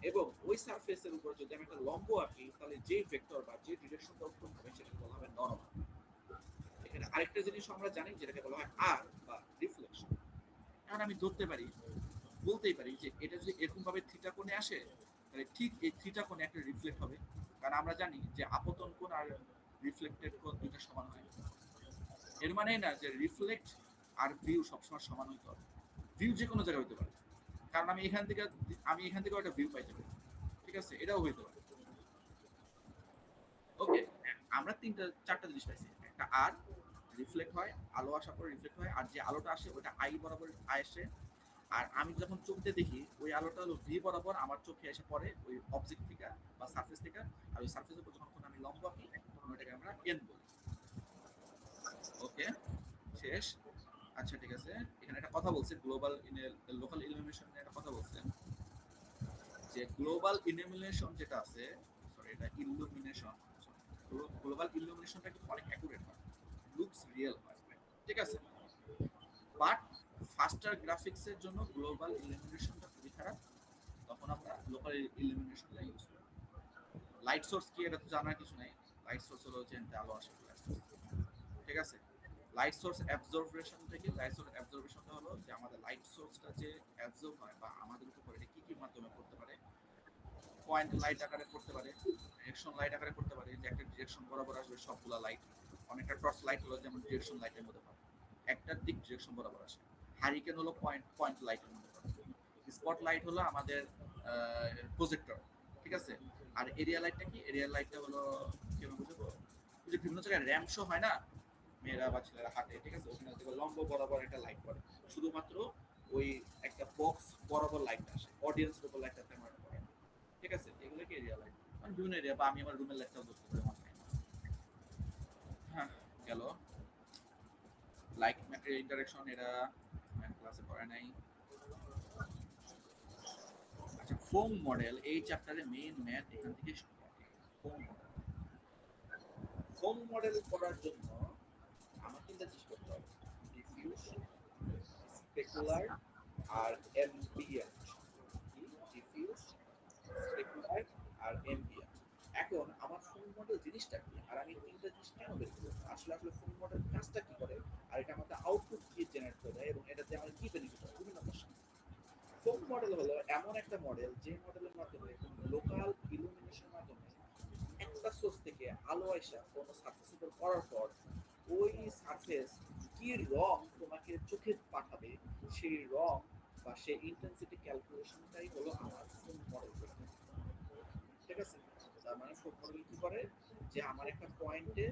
এবং ওই সারফেসের উপর যদি আমি একটা লম্ব আঁকি তাহলে যে ভেক্টর বা যে ডিরেকশনটা উৎপন্ন হবে সেটাকে বলা হবে নরমাল। এখানে আরেকটা জিনিস আমরা জানি যেটাকে বলা হয় আর বা রিফ্লেকশন। এখন আমি ধরতে পারি বলতেই পারি যে এটা যদি এরকম ভাবে থিটা কোণে আসে, তাহলে ঠিক এই থিটা কোণে একটা রিফ্লেক্ট হবে। কারণ আমরা জানি যে আপতন কোণ আর রিফ্লেক্টেড কোণ দুইটা সমান হয়। এর মানে না যে রিফ্লেক্ট আর ভিউ সবসময় সমান হইতে হবে। ভিউ যে কোনো জায়গায় হইতে পারে, কারণ আমি এখান থেকে একটা ভিউ পাইতে পারি, ঠিক আছে, এটাও হইতে পারে। ওকে, আমরা চারটা জিনিস পাইছি। একটা আর রিফ্লেক্ট হয়, আলো আসার পর রিফ্লেক্ট হয়, আর যে আলোটা আসে ওটা আই বরাবর আসে। আর আমি যখন চোখ দিয়ে দেখি ওই আলোটা হলো ভি বরাবর আমার চোখে এসে পড়ে ওই অবজেক্ট থেকে বা সারফেস থেকে। আর ওই সারফেসের উপর যখন আমি লম্ব আঁকি তখন ওটাকে আমরা এন বলি। ওকে, শেষ। আচ্ছা ঠিক আছে, এখানে একটা কথা বলছে গ্লোবাল লোকাল ইলুমিনেশন নিয়ে একটা কথা বলছে যে গ্লোবাল ইলুমিনেশন যেটা আছে, সরি এটা ইলুমিনেশন, গ্লোবাল ইলুমিনেশনটা কিন্তু অনেক অ্যাকুরেট হয়, লুকস রিয়েল হয়, ঠিক আছে। বাট ফাস্টার গ্রাফিক্সের জন্য গ্লোবাল ইলুমিনেশনটা খুবই খারাপ, তখন আমরা লোকাল ইলুমিনেশনটা ইউজ করি। লাইট সোর্স কি এটা তো জানার কিছু নাই, লাইট সোর্স হলো যে আলো আসে, ঠিক আছে। লাইট সোর্স অ্যাবজর্বেশন থেকে, লাইট সোর্স অ্যাবজর্বেশনটা হলো যে আমাদের লাইট সোর্সটা যে অ্যাবজর্ব হয় বা আমাদের উপর পড়ে কি কি মাধ্যমে পড়তে পারে। পয়েন্ট লাইট আকারে পড়তে পারে, ডিরেকশন লাইট আকারে পড়তে পারে, যে একটা ডিরেকশন বরাবর আসবে সবগুলা লাইট। অনেকটা টর্চ লাইট হলো যেমন ডিরেকশন লাইটের মধ্যে পড়ে, একটা দিক ডিরেকশন বরাবর আসে। হারিকেন হলো পয়েন্ট পয়েন্ট লাইটের মধ্যে পড়ে। স্পট লাইট হলো আমাদের প্রজেক্টর, ঠিক আছে। আর এরিয়া লাইটটা কি? এরিয়া লাইটটা হলো কেমন বুঝবো, যে বিভিন্ন জায়গায় র্যাম্প শো হয় না, মেয়েরা বা ছেলেরা হাঁটে, ঠিক আছে, ওখানে থেকে লম্ব বরাবর একটা লাইট পড়ে, শুধুমাত্র ওই একটা বক্স বরাবর লাইট আসে, অডিয়েন্সের উপর লাইটটা তেমন পড়ে, ঠিক আছে। এগুলো কি এরিয়া লাইট, মানে বিভিন্ন এরিয়া, বা আমি আমার রুমের লাইটটাও ধরতে পারি আমার টাইম। হ্যাঁ, গেল। লাইট ম্যাটেরিয়াল ইন্টারেকশন এরা ক্লাসে পড়ে নাই। আচ্ছা, ফোম মডেল এই চ্যাপ্টারে মেইন ম্যাথ এখান থেকে শুরু হয়। ফোম মডেল, ফোম মডেল করার জন্য আমার তিনটা জিনিস করতে হবে: ডিফিউজ, স্পেকুলার আর এমবিয়েন্ট। কি? ডিফিউজ, স্পেকুলার আর এমবিয়েন্ট। এখন আমার ফোম মডেল জিনিসটা কি, আর আমি তিনটা জিনিস কেন বের করব, আসলে আসলে ফোম মডেল কাজটা কি করে, আর এটা আমাদের আউটপুট কি জেনারেট করে দেয়, এবং এটাতে আমাদের কি বেনিফিট হয়, বিভিন্ন কোশ্চেন। ফোম মডেল হলো এমন একটা মডেল যে মডেলের মাধ্যমে লোকাল ইলুমিনেশনের মাধ্যমে একটা সোর্স থেকে আলো আইসা কোনো সারফেসের উপর পড়ার পর ওই সারফেস কি রং তোমাকে চোখে পাঠাবে, সেই রং বা সেই ইন্টেন্সিটি ক্যালকুলেশনটাই হলো আমার ফোম মডেল, ঠিক আছে। তার মানে ফোম মডেল কি করে, যে আমার একটা পয়েন্টে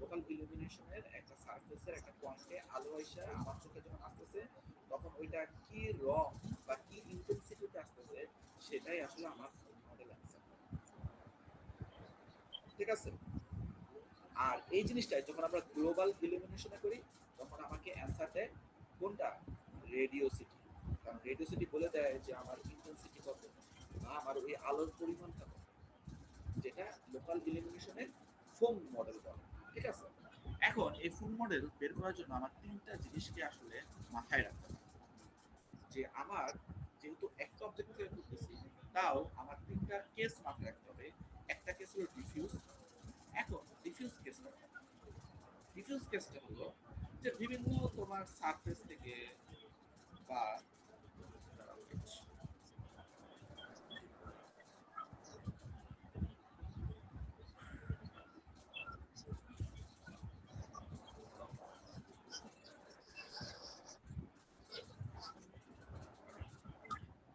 লোকাল ইলুমিনেশনের একটা সারফেসের একটা পয়েন্টে আলো আইসা আমার চোখে যখন আসতেছে, তখন ওইটা কি রং বা কি ইন্টেন্সিটিতে আসতেছে, সেটাই আসলে আমার ফোম মডেল অ্যান্সার, ঠিক আছে। আর এই জিনিসটাই যখন আমরা গ্লোবাল ইলুমিনেশনে করি, তখন আমাকে অ্যান্সার দেয় কোনটা, রেডিওসিটি। কারণ রেডিওসিটি বলে দেয় যে আমার ইন্টেন্সিটি কত বা আমার ওই আলোর পরিমাণটা কত, যেটা লোকাল ইলুমিনেশনের ফোম মডেল বলে, ঠিক আছে। এখন এই ফোম মডেল বের করার জন্য আমার তিনটা জিনিসকে আসলে মাথায় রাখতে হবে, যে আমার যেহেতু একটা অবজেক্ট থেকে করতেছি, তাও আমার তিনটা কেস মাথায় রাখতে হবে। একটা কেস হলো ডিফিউজ। এখন ডিফিউজ কেসটা হলো যে বিভিন্ন তোমার সারফেস থেকে বা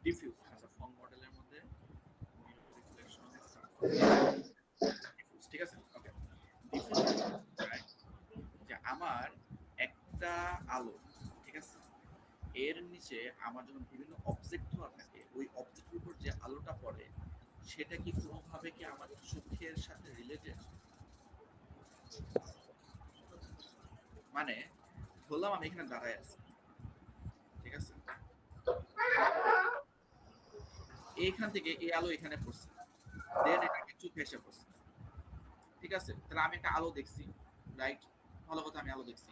ডিফিউজ আচ্ছা ফর্ম মডেলের মধ্যে রিফ্লেকশন, ঠিক আছে। ওকে, ডিফিউজ যে আমার একটা আলো, ঠিক আছে, এর নিচে আমার যখন বিভিন্ন অবজেক্ট থাকে, ওই অবজেক্টের উপর যে আলোটা পড়ে সেটা কি কোনোভাবে কি আমার চোখের সাথে রিলেটেড, মানে ধরলাম আমি এখানে দাঁড়ায় আছি, ঠিক আছে, এইখান থেকে এই আলো এখানে পড়ছে, দেন এটা আমার চোখে এসে পড়ছে, ঠিক আছে, তাহলে আমি একটা আলো দেখছি, রাইট, ভালো কথা, আমি আলো দেখছি।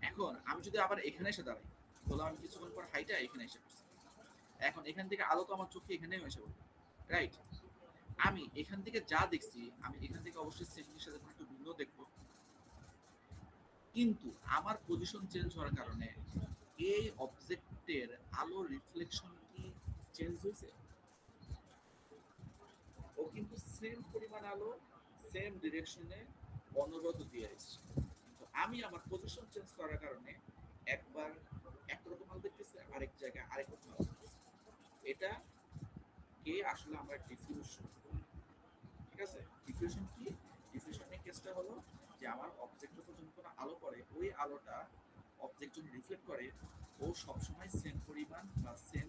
এখন আমি যদি আবার এখানে এসে দাঁড়াই, ধরলাম আমি কিছুক্ষণ পর হাইটা এখানে এসে পড়ছি, এখন এখান থেকে আলো তো আমার চোখে এখানেও এসে পড়বে, রাইট। আমি এখান থেকে যা দেখছি, আমি এখান থেকে অবশ্যই সেম জিনিসটা যখন একটু ভিন্ন দেখবো, কিন্তু আমার পজিশন চেঞ্জ হওয়ার কারণে এই অবজেক্টের আলো রিফ্লেকশন কি চেঞ্জ হয়েছে? ও কিন্তু সেম পরিমাণ আলো সেম ডিরেকশনে অনুরোধ দিয়ে এসছে, কিন্তু আমি আমার পজিশন চেঞ্জ করার কারণে একবার একরকম আলো দেখতেছে, আরেক জায়গায় আরেক রকম আলো দেখতেছে। এটা কে আসলে আমরা ডিফিউশন। ঠিক আছে, ডিফিউশন কি? ডিফিউশনের কেসটা হলো যে আমার অবজেক্টের উপর যখন কোনো আলো পড়ে ওই আলোটা অবজেক্ট যখন রিফ্লেক্ট করে ও সবসময় সেম পরিমাণ বা সেম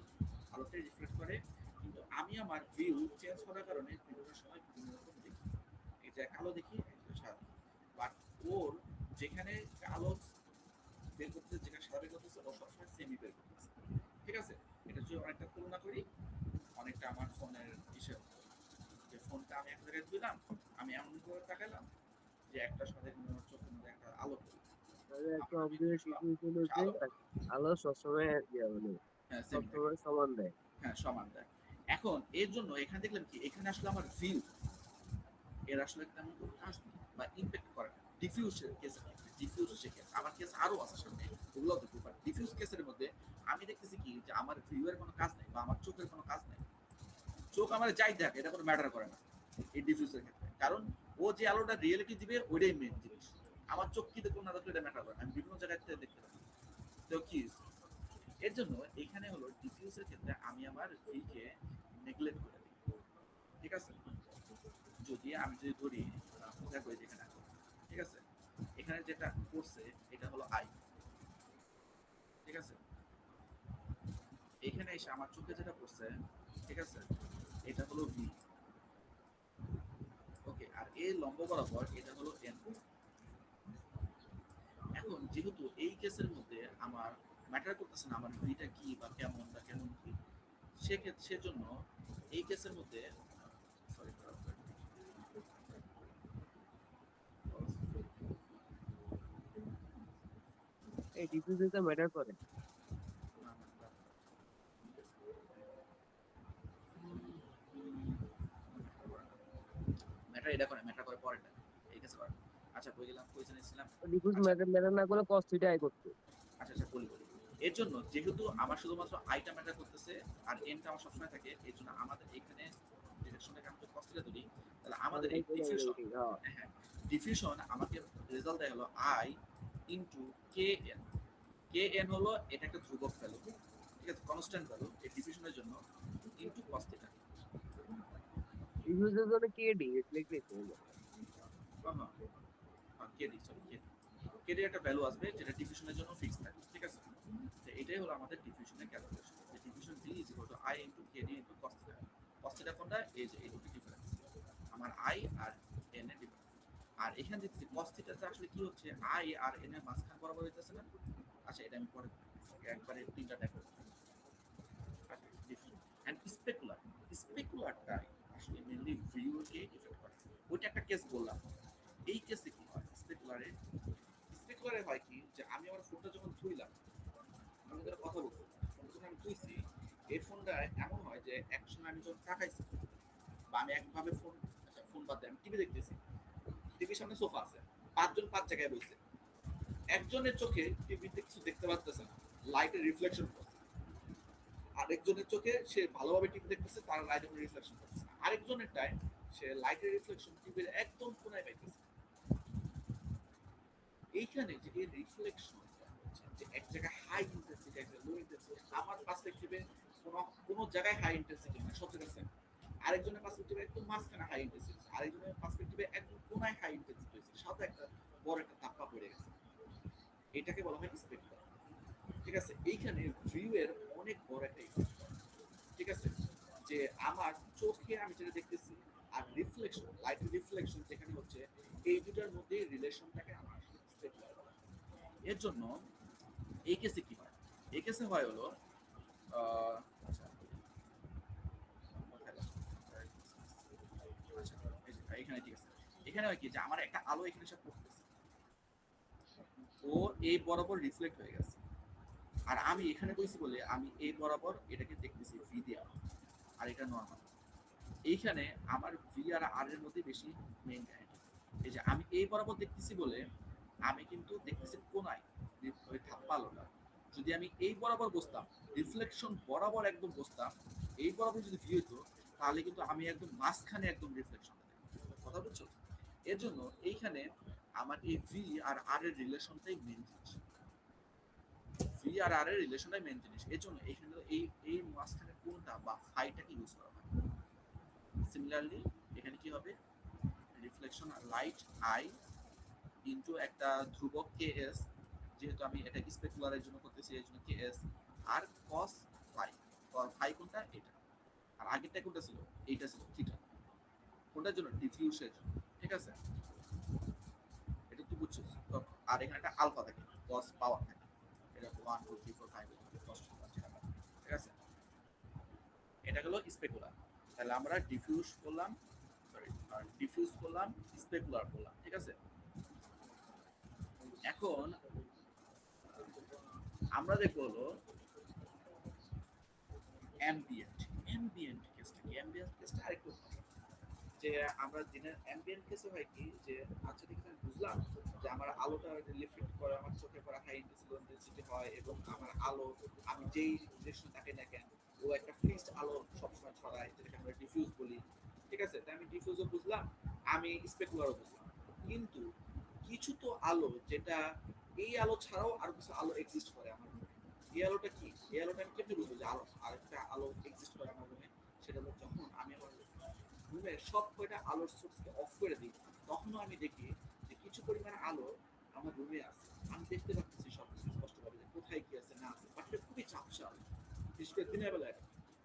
আলোটাই রিফ্লেক্ট করে, কিন্তু আমি আমার ভিউ চেঞ্জ করার কারণে বিভিন্ন সময় বিভিন্ন রকম দেখি। এই যে কালো দেখি, এই যে সাদা, বাট ওর যেখানে আলো বের করতেছে, যেখানে সাদা বের করতেছে, ও সবসময় সেমই বের করতেছে। ঠিক আছে, এটা যদি অনেকটা তুলনা করি, অনেকটা আমার ফোনের হিসেব, যে ফোনটা আমি এক জায়গায় দিলাম, আমি এমন করে তাকালাম যে একটা সাথে চোখের মধ্যে একটা আলো পড়লো, তাহলে একটা আমার আমি অবজেক্টের দেখলাম ডিফিউশন সে হচ্ছে আলো, আলো সবসময় মানে হ্যাঁ সেমই থাকে, সবসময় সমান দেয়। হ্যাঁ সমান দেয়। এখন এর জন্য এখানে দেখলাম কি, এখানে আসলে আমার ভিউ এর আসলে তেমন কোনো কাজ নেই বা ইম্প্যাক্ট করে না। ডিফিউজের কেস, ডিফিউজ যে কেস, আমার কেস আরো আছে সামনে, ওগুলো দেখতে পারি। ডিফিউজ কেসের মধ্যে আমি দেখতেছি কি যে আমার ভিউয়ের কোনো কাজ নেই বা আমার চোখের কোনো কাজ নেই, চোখ আমার যাই দেখ এটা কোনো ম্যাটার করে না এই ডিফিউজের ক্ষেত্রে, কারণ ও যে আলোটা রিয়েলিটি দিবে ওইটাই মেন জিনিস। আমার চোখ কি দেখলো না দেখলো এটা ম্যাটার করে না, আমি বিভিন্ন জায়গায় থেকে দেখতে পারি। তো কি এর জন্য এখানে হলো ডিফিউজের ক্ষেত্রে আমি আমার ভিকে নেগলেক্ট করে দিই। ঠিক আছে, যদি আমি যদি ধরি মনে করি যেখানে আছে, ঠিক আছে, এখানে যেটা করছে এটা হলো আই। ঠিক আছে, এখানে এসে আমার চোখে যেটা পড়ছে, ঠিক আছে, এটা হলো ভি। ওকে, আর এই লম্ব বরাবর এটা হলো এন। এখন যেহেতু এই কেসের মধ্যে আমার ম্যাটার করতেছে না আমার ভিটা কি বা কেমন বা কেমন কি, সেক্ষেত্রে সেজন্য এই কেসের মধ্যে সরি এই ডিফিউশনটা ম্যাটার করে। ম্যাটার এটা করে, ম্যাটার করে পরেরটা, এই কেসে করে। আচ্ছা বই গেলাম, কই জানিয়েছিলাম। ডিফিউজ আচ্ছা ম্যাটার ম্যাটার না করলে কস থিটা আই করতে। আচ্ছা আচ্ছা বলি। এর জন্য যেহেতু আমার শুধুমাত্র আইটা ম্যাটার করতেছে আর এনটা আমার সবসময় থাকে, এর জন্য আমাদের এখানে ডিরেকশনটাকে আমি যদি কস্টটা ধরি, তাহলে আমাদের এই ডিফিউশন, হ্যাঁ, হ্যাঁ ডিফিউশন আমাকে রেজাল্ট দেয় হলো I into K N. K N হলো এটা একটা ধ্রুবক ভ্যালু, ঠিক আছে, কনস্ট্যান্ট ভ্যালু এই ডিফিউশনের জন্য, ইন্টু কস থিটা। ডিফিউজের জন্য কে ডি রিফ্লেক্টেড হয়ে যায়। হ্যাঁ কেডি, সরি কেডি, কেডি একটা ভ্যালু আসবে যেটা ডিফিউশনের জন্য ফিক্স থাকে। ঠিক আছে, তো এটাই হলো আমাদের ডিফিউশনের ক্যালকুলেশন, যে diffusion V is equal to I into KD into cos theta. Cos theta কোনটা, এই যে এই দুটো ডিফারেন্স, আমার আই আর এন এর ডিফারেন্স। আর এখানে দেখছি কস থিটাতে আসলে কি হচ্ছে, আই আর এন এর মাঝখান বরাবর হইতেছে না। আচ্ছা এটা আমি পরে একবারে তিনটা দেখো। আচ্ছা ডিফিউশন এন্ড স্পেকুলার, স্পেকুলারটা আসলে মেইনলি ভিউকে ইফেক্ট করে। ওইটা একটা কেস বললাম। এই কেসে কি হয় স্পেকুলারে, স্পেকুলারে হয় কি যে আমি আমার ফোনটা যখন ধুইলাম, আমি ধরে কথা বলছি, ফোন যখন আমি ধুইছি, এই ফোনটা এমন হয় যে একসময় আমি যখন তাকাইছি বা আমি একভাবে ফোন, আচ্ছা ফোন বাদ দিয়ে আমি টিভি দেখতেছি, টিভির সামনে সোফা আছে, পাঁচজন পাঁচ জায়গায় বসে, একজনের চোখে টিভিতে কিছু দেখতে পারতেছে না, লাইটের রিফ্লেকশন করছে, আরেকজনের চোখে সে ভালোভাবে টিভি দেখতেছে, তার লাইটের কোনো রিফ্লেকশন করতেছে না, আরেকজনের টাইম সে লাইটের রিফ্লেকশন টিভির একদম কোনায় পাইতেছে। এইখানে যে এই রিফ্লেকশন যে এক জায়গায় হাই ইন্টেন্সিটি, এক জায়গায় লো ইন্টেন্সিটি, আমার পার্সপেক্টিভে কোনো কোনো জায়গায় হাই ইন্টেন্সিটি না, সব জায়গায় সেম। আরেকজনের পার্সপেক্টিভে একদম মাঝখানে হাই ইন্টেন্সিটি, আরেকজনের পার্সপেক্টিভে একদম কোনায় হাই ইন্টেন্সিটি হয়েছে, সাথে একটা বড় একটা ধাপ্পা পড়ে গেছে। এটাকে বলা হয় স্পেকট্রাম। ঠিক আছে, এইখানে ভিউ এর অনেক বড় একটা ইফেক্ট। ঠিক আছে, যে আমার চোখে আমি যেটা দেখতেছি আর রিফ্লেকশন, লাইটের রিফ্লেকশন যেখানে হচ্ছে, এই দুটার মধ্যে রিলেশনটাকে আমার স্পেকুলার বলা হয়। এর জন্য এই কেসে কি হয়, এই কেসে হয় হলো আচ্ছা এখানে ঠিক আছে, এখানে হয় কি যে আমার একটা আলো এখানে এসে পড়তেছে, ও এই বরাবর রিফ্লেক্ট হয়ে গেছে, আর আমি এখানে কইছি বলে আমি এই বরাবর এটাকে দেখতেছি ভি দেওয়া, আর এটা নর্মাল। এইখানে আমার ভি আর আর এর মধ্যে বেশি মেইন কাহিনী, এই যে আমি এই বরাবর দেখতেছি বলে আমি কিন্তু দেখতেছি কোনায় ওই ধাপ্পা আলোটা, যদি আমি এই বরাবর বসতাম, রিফ্লেকশন বরাবর একদম বসতাম, এই বরাবর যদি ভি হইতো, তাহলে কিন্তু আমি একদম মাঝখানে একদম রিফ্লেকশন, কথা বুঝছো? এর জন্য এইখানে আমার এই ভি আর আর এর রিলেশনটাই মেন জিনিস। ভি আর আর এর রিলেশনটাই মেন জিনিস। এর জন্য এইখানে এই এই মাঝখানে কোনটা বা ফাইটাকে ইউজ করা হয়। সিমিলারলি এখানে কি হবে, রিফ্লেকশন লাইট আই ইনটু একটা ধ্রুবক কে এস, যেহেতু আমি এটা স্পেকুলারের জন্য করতেছি এর জন্য কে এস, আর কস ফাই। ফাই কোনটা? এটা। আর আগেরটা কোনটা ছিল? এইটা ছিল থিটা। কোনটার জন্য? ডিফিউসের জন্য। ঠিক আছে, এটা তুই বুঝছিস তো? আর এখানে একটা আলফা থাকে, কস পাওয়ার থাকে, এটা 1 2 3 4 5 কস, ঠিক আছে। এটা হলো স্পেকুলার। তাহলে আমরা ডিফিউজ করলাম, সরি, ডিফিউজ করলাম, স্পেকুলার করলাম, ঠিক আছে। এখন আমরা দেখবো হলো অ্যাম্বিয়েন্ট। অ্যাম্বিয়েন্ট কেসটা কি? অ্যাম্বিয়েন্ট কেসটা আরেকটু ভালো। যে আমরা দিনের অ্যাম্বিয়েন্ট কেসে হয় কি, যে আচ্ছা ঠিক আছে, আমি বুঝলাম যে আমার আলোটা রিফ্লেক্ট করে আমার চোখে পড়া হাই ইন্টেন্সিটি হয়, এবং আমার আলো আমি যেই ডিরেকশন তাকাই না কেন, ও একটা ফিক্সড আলো সবসময় ছড়ায়, যেটাকে আমরা ডিফিউজ বলি। ঠিক আছে, তাই আমি ডিফিউজও বুঝলাম, আমি স্পেকুলারও বুঝলাম। কিন্তু কিছু তো আলো যেটা এই আলো ছাড়াও আরো কিছু আলো এক্সিস্ট করে আমার রুমে। এই আলোটা কি? এই আলোটা আমি কেমনে বুঝবো যে আলো আরেকটা আলো এক্সিস্ট করে আমার রুমে? সেটা হলো যখন আমি আমার রুমের সব কয়টা আলোর সোর্সকে অফ করে দিই, তখনও আমি দেখি যে কিছু পরিমাণ আলো আমার রুমে আছে। আমি দেখতে পাচ্ছি সব কিছু স্পষ্টভাবে যে কোথায় কি আছে না আছে, বাট এটা খুবই ঝাপসা আলো। বিশেষ করে দিনের বেলা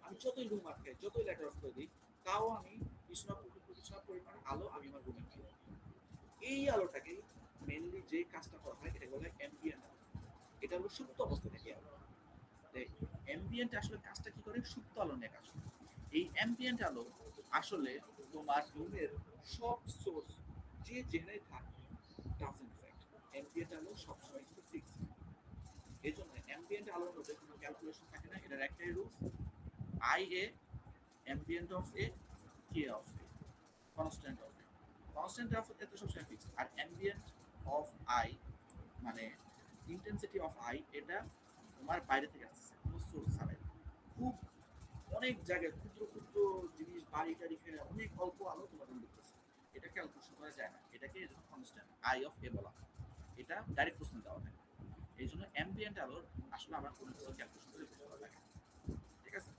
আমি যতই রুম আটকাই, যতই লাইট অফ করে দিই, তাও আমি কিছু পরিমাণ আলো আমি আমার রুমে পাই। এই আলোটাকে মেনলি যে কাজটা করা হয় এটা বলা হয় অ্যাম্বিয়েন্ট আলো। এটা হলো সুপ্ত অবস্থা থেকে আলো। অ্যাম্বিয়েন্ট আসলে কাজটা কি করে? সুপ্ত আলো নিয়ে কাজ করে। এই অ্যাম্বিয়েন্ট আলো আসলে তোমার রুমের সব সোর্স যে যেখানে থাকে ডাজন্ট ইফেক্ট। অ্যাম্বিয়েন্ট আলো সবসময় কিন্তু ফিক্স। এই জন্য অ্যাম্বিয়েন্ট আলোর মধ্যে কোনো ক্যালকুলেশন থাকে না। এটার একটাই rules, I A ambient of A, K of A, constant of A. Constant of A তো সবসময় ফিক্স, আর অ্যাম্বিয়েন্ট অফ আই মানে ইন্টেন্সিটি অফ আই, এটা তোমার বাইরে থেকে আসছে, কোনো সোর্স ছাড়াই। খুব অনেক জায়গায় ক্ষুদ্র ক্ষুদ্র জিনিস, বাড়ি টাড়ি ফেলে অনেক অল্প আলো তোমার রুম ঢুকতেছে, এটা ক্যালকুলেশন করা যায় না। এটাকে এই জন্য কনস্ট্যান্ট আই অফ এ বলা হয়। এটা ডাইরেক্ট প্রশ্ন দেওয়া থাকে। এই জন্য অ্যাম্বিয়েন্ট আলোর আসলে আমরা কোনো কিছু ক্যালকুলেশন করে বের করা লাগে, ঠিক আছে।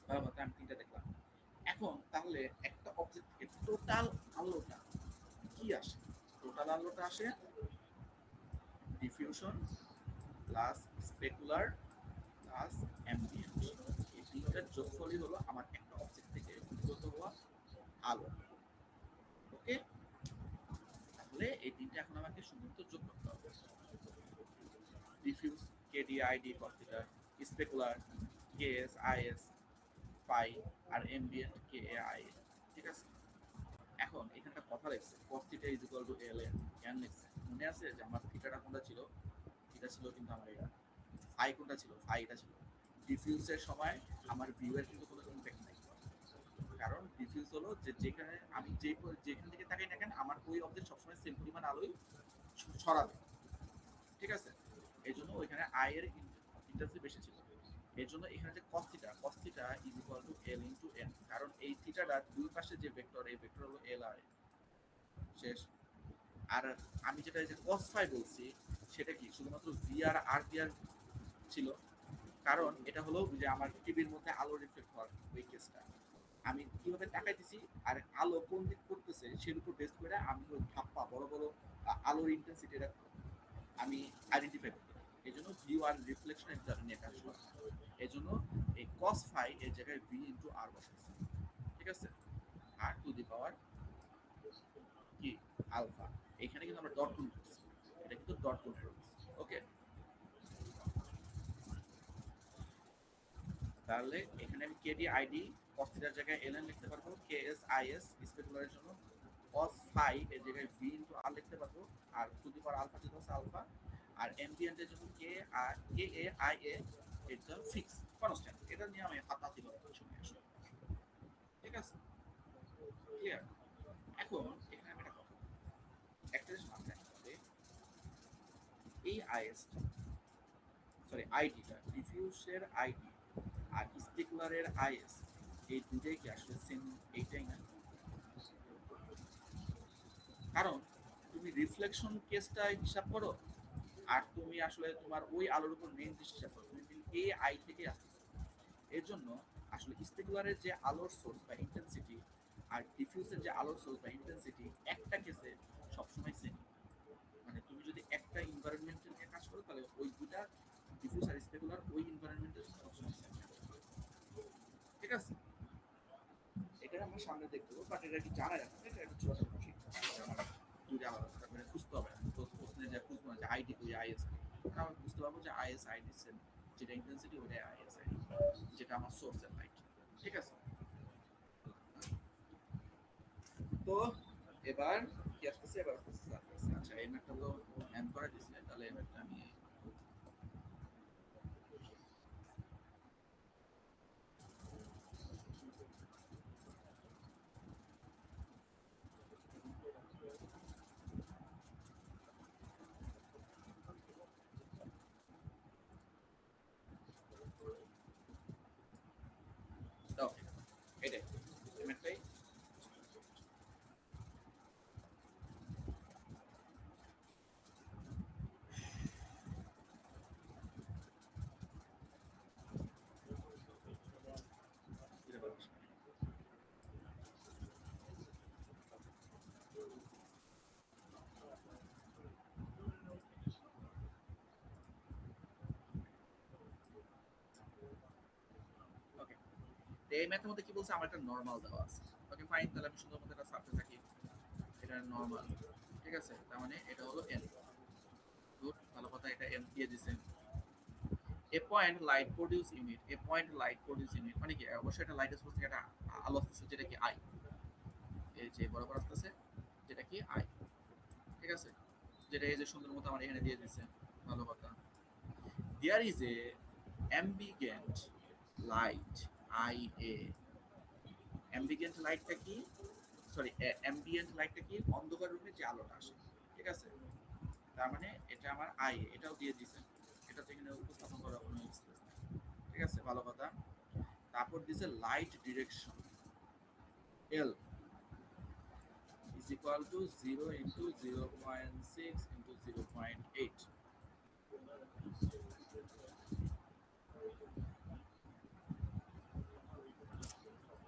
বরাবর আমি তিনটা দেখলাম। এখন তাহলে একটা অবজেক্ট থেকে টোটাল আলোটা কি আসে? টোটাল আলোটা আসে diffusion plus specular plus ambient. এই তিনটার যোগফলই হলো আমার একটা অবজেক্ট থেকে উৎপন্ন হওয়া আলো। ওকে, তাহলে এই তিনটা এখন আমাকে সুন্দর যোগ করতে হবে। Diffuse KD ID cos theta, specular KS IS pi, আর অ্যাম্বিয়েন্ট কে এ আই। ঠিক আছে, এখন এখানটা কথা লিখছে cos theta is equal to L N. কেন লিখছে মনে আছে? যে আমার থিটাটা কোনটা ছিল? থিটা ছিল কিন্তু আমার এটা। ফাই কোনটা ছিল? ফাই এটা ছিল। ডিফিউজের সময় আমার ভিউয়ের কিন্তু কোনো ইম্প্যাক্ট নাই, কারণ ডিফিউজ হলো যে যেখানে আমি যেখান থেকে তাকাই না কেন, আমার ওই অবজেক্ট সবসময় সেম পরিমাণ আলোই ছড়াবে, ঠিক আছে। এই জন্য ওইখানে আই এর ইন্টেন্সিটি বেশি ছিল। এর জন্য এখানে যে cos theta is equal to L into N, কারণ এই থিটাটা দুই পাশে যে ভেক্টর, এই ভেক্টর হলো এল আর শেষ। আর আমি যেটা যে cos ফাই বলছি, সেটা কি শুধুমাত্র ভি আর আর ভি আর ছিল, কারণ এটা হলো যে আমার টিভির মধ্যে আলো রিফ্লেক্ট হওয়ার ওই কেসটা। আমি কিভাবে তাকাইতেছি আর আলো কোন দিক করতেছে সের উপর বেস করে আমি ওই ধাপ্পা বড় বড় আলোর ইন্টেন্সিটিটা আমি আইডেন্টিফাই করতে পারি। এই জন্য ভিউ আর রিফ্লেকশনের দ্বারা নিয়ে কাজ করা। এই জন্য এই কস ফাই এর জায়গায় ভি ইন্টু আর বসাইছে, ঠিক আছে। আর টু দি পাওয়ার কি আলফা। এখানে কিন্তু আমরা ডট গুণ করছি, এটা কিন্তু ডট গুণের রুলস। ওকে, তাহলে এখানে আমি কেডি আইডি cos থিটার জায়গায় ln লিখতে পারবো, কেএস আইএস স্পেকুলারের জন্য cos ফাই এর জায়গায় v ইনটু আর লিখতে পারবো, আর টু দি পাওয়ার আলফা দিতে হচ্ছে আলফা। আর অ্যাম্বিয়েন্টের জন্য কে আর কে এ আই এ, এটা ফিক্স কনস্ট্যান্ট। এটা নিয়ে আমি হাতাহাতি করার কিছু নেই আসলে, ঠিক আছে, ক্লিয়ার। এখন এখানে আমি একটা কথা, একটা জিনিস মাথায় রাখতে হবে, এই আইএস, সরি আইডিটা, ডিফিউজের আইডি আর স্পিকুলারের আইএস, এই দুটোই কি আসলে সেম? এইটাই না? কারণ তুমি রিফ্লেকশন কেসটা হিসাব করো, আর তুমি আসলে তোমার ওই আলোর উপর মেইন দৃষ্টি হিসাব করো, তুমি এই আই থেকে আসতেছো। এর জন্য আসলে স্পেকুলারের যে আলোর সোর্স বা ইন্টেন্সিটি আর ডিফিউজের যে আলোর সোর্স বা ইন্টেন্সিটি একটা কেসে সবসময় সেম। মানে তুমি যদি একটা এনভায়রনমেন্ট নিয়ে কাজ করো তাহলে ওই দুটা ডিফিউজ আর স্পেকুলার ওই এনভায়রনমেন্টের সবসময় সেম। ঠিক আছে? এটা আমরা সামনে দেখবো, বাট এটা কি জানা যাবে না, এটা একটা ছোট টপিক। দুইটা আলাদা মানে খুঁজতে হবে না, তো প্রশ্নে যে খুঁজবো না যে আইডি কই আইএস, আমরা বুঝতে পারবো যে আইএস আইডি সেম, যেটা ইন্টেন্সিটি ওটাই আইএস আইডি, যেটা আমার সোর্সের লাইট। ঠিক আছে? তো এবার কি আসতেছে, এবার আসতেছে সারফেস। আচ্ছা এই ম্যাপটা তো এম করে দিছিলে, তাহলে এই ম্যাপটা আমি ওকে এটাই এই ম্যাপটাই। ওকে, এই ম্যাথের মধ্যে কি বলছে, আমার একটা নরমাল দেওয়া আছে। ওকে ফাইন, তাহলে আমি সুন্দর মতো একটা সারফেস আঁকি, এটা নরমাল। ঠিক আছে, তার মানে এটা হলো এন। গুড, ভালো কথা, এটা এম দিয়ে দিছে। এ পয়েন্ট লাইট প্রডিউস ইউনিট, এ পয়েন্ট লাইট প্রডিউস ইউনিট মানে কি, অবশ্যই এটা লাইটের সোর্স থেকে একটা আলো আসতেছে, যেটা কি আই, এই যে বরাবর আসতেছে, যেটা কি আই। ঠিক আছে, যেটা এই যে সুন্দর মতো আমার এখানে দিয়ে দিচ্ছে। ভালো কথা। There is a ambient light I A. Ambient লাইটটা কি, সরি অ্যাম্বিয়েন্ট লাইটটা কি, অন্ধকার রুমে যে আলোটা আসে। ঠিক আছে, তার মানে এটা আমার আই, এটাও দিয়ে দিছে, এটা তো এখানে উপস্থাপন করার কোনো এক্সপ্রেস নাই। ঠিক আছে, ভালো কথা। তারপর দিছে light direction L is equal to 0 into 0.6 into 0.8.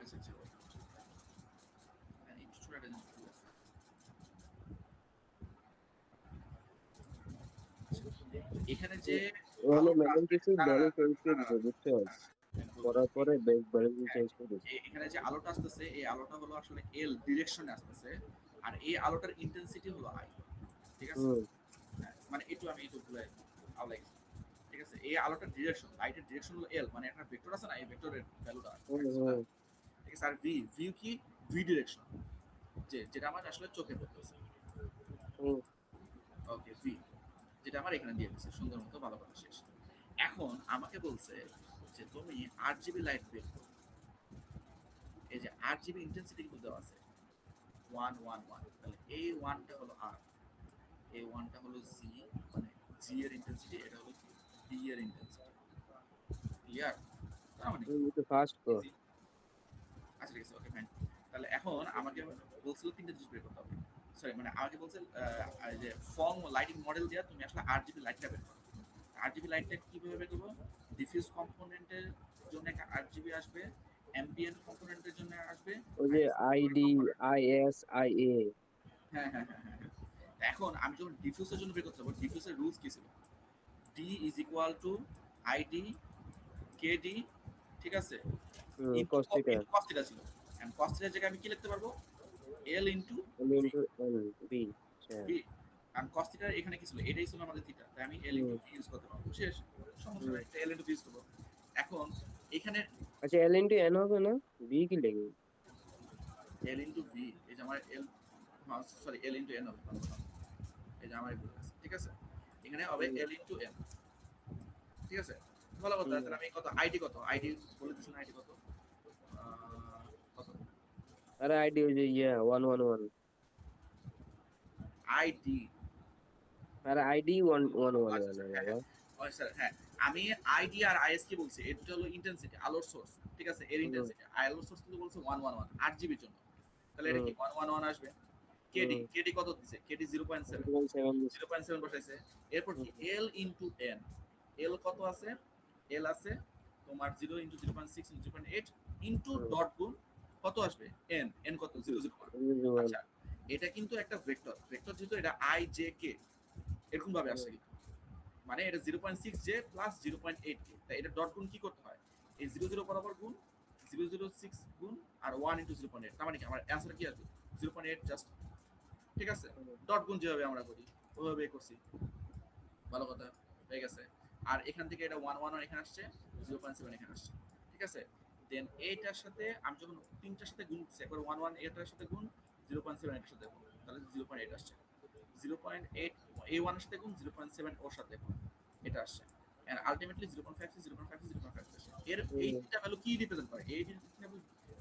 আচ্ছা আচ্ছা, একটু ছোট একটা জিনিস ভুল আছে। এখানে যে মানে আলোটা ম্যাডাম আসবে, কিছু ব্যালেন্স চেঞ্জ করে দিতে বুঝছো, করার পরে ব্যালেন্স চেঞ্জ করে দিচ্ছে। এখানে যে আলোটা আসতেছে এই আলোটা হলো আসলে এল ডিরেকশনে আসতেছে, আর এই আলোটার ইন্টেন্সিটি হলো আই। ঠিক আছে, হুম হ্যাঁ, মানে একটু ভুলে আওলাই গেছে। ঠিক আছে, এই আলোটার ডিরেকশন, লাইটের ডিরেকশন হলো এল, মানে একটা ভেক্টর আছে না, এই ভেক্টরের ভ্যালুটা হুম ঠিক আছে। আর ভি, ভি কি, ভি ডিরেকশন, যেটা আমার আসলে চোখে পড়তেছে। হুম। ওকে ভি, যেটা আমার এখানে দিয়ে দিচ্ছে সুন্দর মতো, ভালো কথা, শেষ। এখন আমাকে বলছে যে তুমি 8 জিবি লাইট বের করো। এই যে 8 জিবি ইন্টেন্সিটি কিন্তু দেওয়া আছে 1 1 1, তাহলে এই ওয়ানটা হলো আর, এই ওয়ানটা হলো জি, মানে জি এর ইন্টেন্সিটি, এটা হলো বি এর ইন্টেন্সিটি। ক্লিয়ার? তার মানে তুমি একটু ফাস্ট কর। ইজি। আচ্ছা ঠিক আছে, ওকে ফাইন। তাহলে এখন আমাকে বলছিল তিনটা জিনিস বের করতে হবে। সরি, মানে আমাকে বলছে যে ফর্ম লাইটিং মডেল দেওয়া, তুমি আসলে 8 জিবি লাইটটা বের করো। 8 জিবি লাইটটা কিভাবে বের করবো? ডিফিউজ কম্পোনেন্টের জন্য একটা 8 জিবি আসবে, অ্যাম্বিয়েন্ট কম্পোনেন্টের জন্য আসবে, ওই আর যে specular ID, component. Is, IA. হ্যাঁ হ্যাঁ হ্যাঁ হ্যাঁ হ্যাঁ। এখন আমি যখন ডিফিউজের জন্য বের করতে পারবো, ডিফিউজের রুলস কি ছিল? D is equal to ID KD. ঠিক আছে, into cos theta into cos theta ছিল। এন্ড কস থিটার জায়গায় আমি কি লিখতে পারবো? L into L V. Into L B. আচ্ছা। ভি, আর cos থিটার এখানে কি ছিল, এটাই ছিল আমাদের থিটা, তাই আমি এল ইনটু হুম ভি ইউজ করতে পারবো, শেষ। সমস্যা হুম। নাই, এল ইনটু ভি ইউজ করবো। এখন এখানে আচ্ছা এল ইনটু এন হবে না, বি কি লিখবে? এল ইনটু ভি, এই যে আমার এল, সরি এল ইনটু এন হবে, এই যে আমার ভুল আছে। ঠিক আছে, এখানে হবে হুম এল ইনটু এন। ঠিক আছে, ভালো কথা। হুম। তাহলে আমি কত আইডি, কত আইডি বলে দিচ্ছেন, আইডি কত, কত আরে আইডি ওই যে ইয়া 111। আইডি। আরে আইডি 111 আচ্ছা আচ্ছা, হ্যাঁ বাবা। হ্যাঁ, স্যার হ্যাঁ, আমি আইডি আর আইএস কি বলছি, এটা হলো ইন্টেন্সিটি, আলোর সোর্স, ঠিক আছে, এর ইন্টেন্সিটি। আলোর সোর্স কিন্তু বলছে 111 8 জিবির জন্য, তাহলে এটা কি 111 আসবে। কেডি, কেডি কত দিছে, কেডি 0.7, 0.7 বসাইছে। এরপর কি এল ইনটু এন, এল কত আছে, এল আছে তোমার 0 ইনটু 0.6 ইনটু 0.8 ইনটু ডট গুণ কত আসবে, এন, এন কত 001। আচ্ছা, এটা কিন্তু একটা ভেক্টর, ভেক্টর যেহেতু এটা আই জে কে এরকম ভাবে আসে, মানে এটা 0.6 জে প্লাস 0.8 কে, তাই এটা ডট গুণ কি করতে হয়, এই 00 বরাবর গুণ 006 গুণ আর 1 ইনটু 0.8, তার মানে কি আমার অ্যানসার কি আসবে 0.8 জাস্ট, ঠিক আছে। ডট গুণ যেভাবে আমরা করি ওইভাবে করছি, ভালো কথা হয়ে গেছে। আর এখান থেকে এটা 111 এখানে আসছে, 0.7 এখানে আসছে, ঠিক আছে। দেন এইটার সাথে আমি যখন তিনটার সাথে গুণ করছি, একবার 11 এটার সাথে গুণ, 0.7 এটার সাথে গুণ, তাহলে 0.8 আসছে। 0.8 এই 1 এর সাথে গুণ, 0.7 ওর সাথে গুণ, এটা আসছে। এন্ড আলটিমেটলি 0.5 0.5 0.5 আসছে। এর এই তিনটা ভ্যালু কি রিপ্রেজেন্ট করে, এই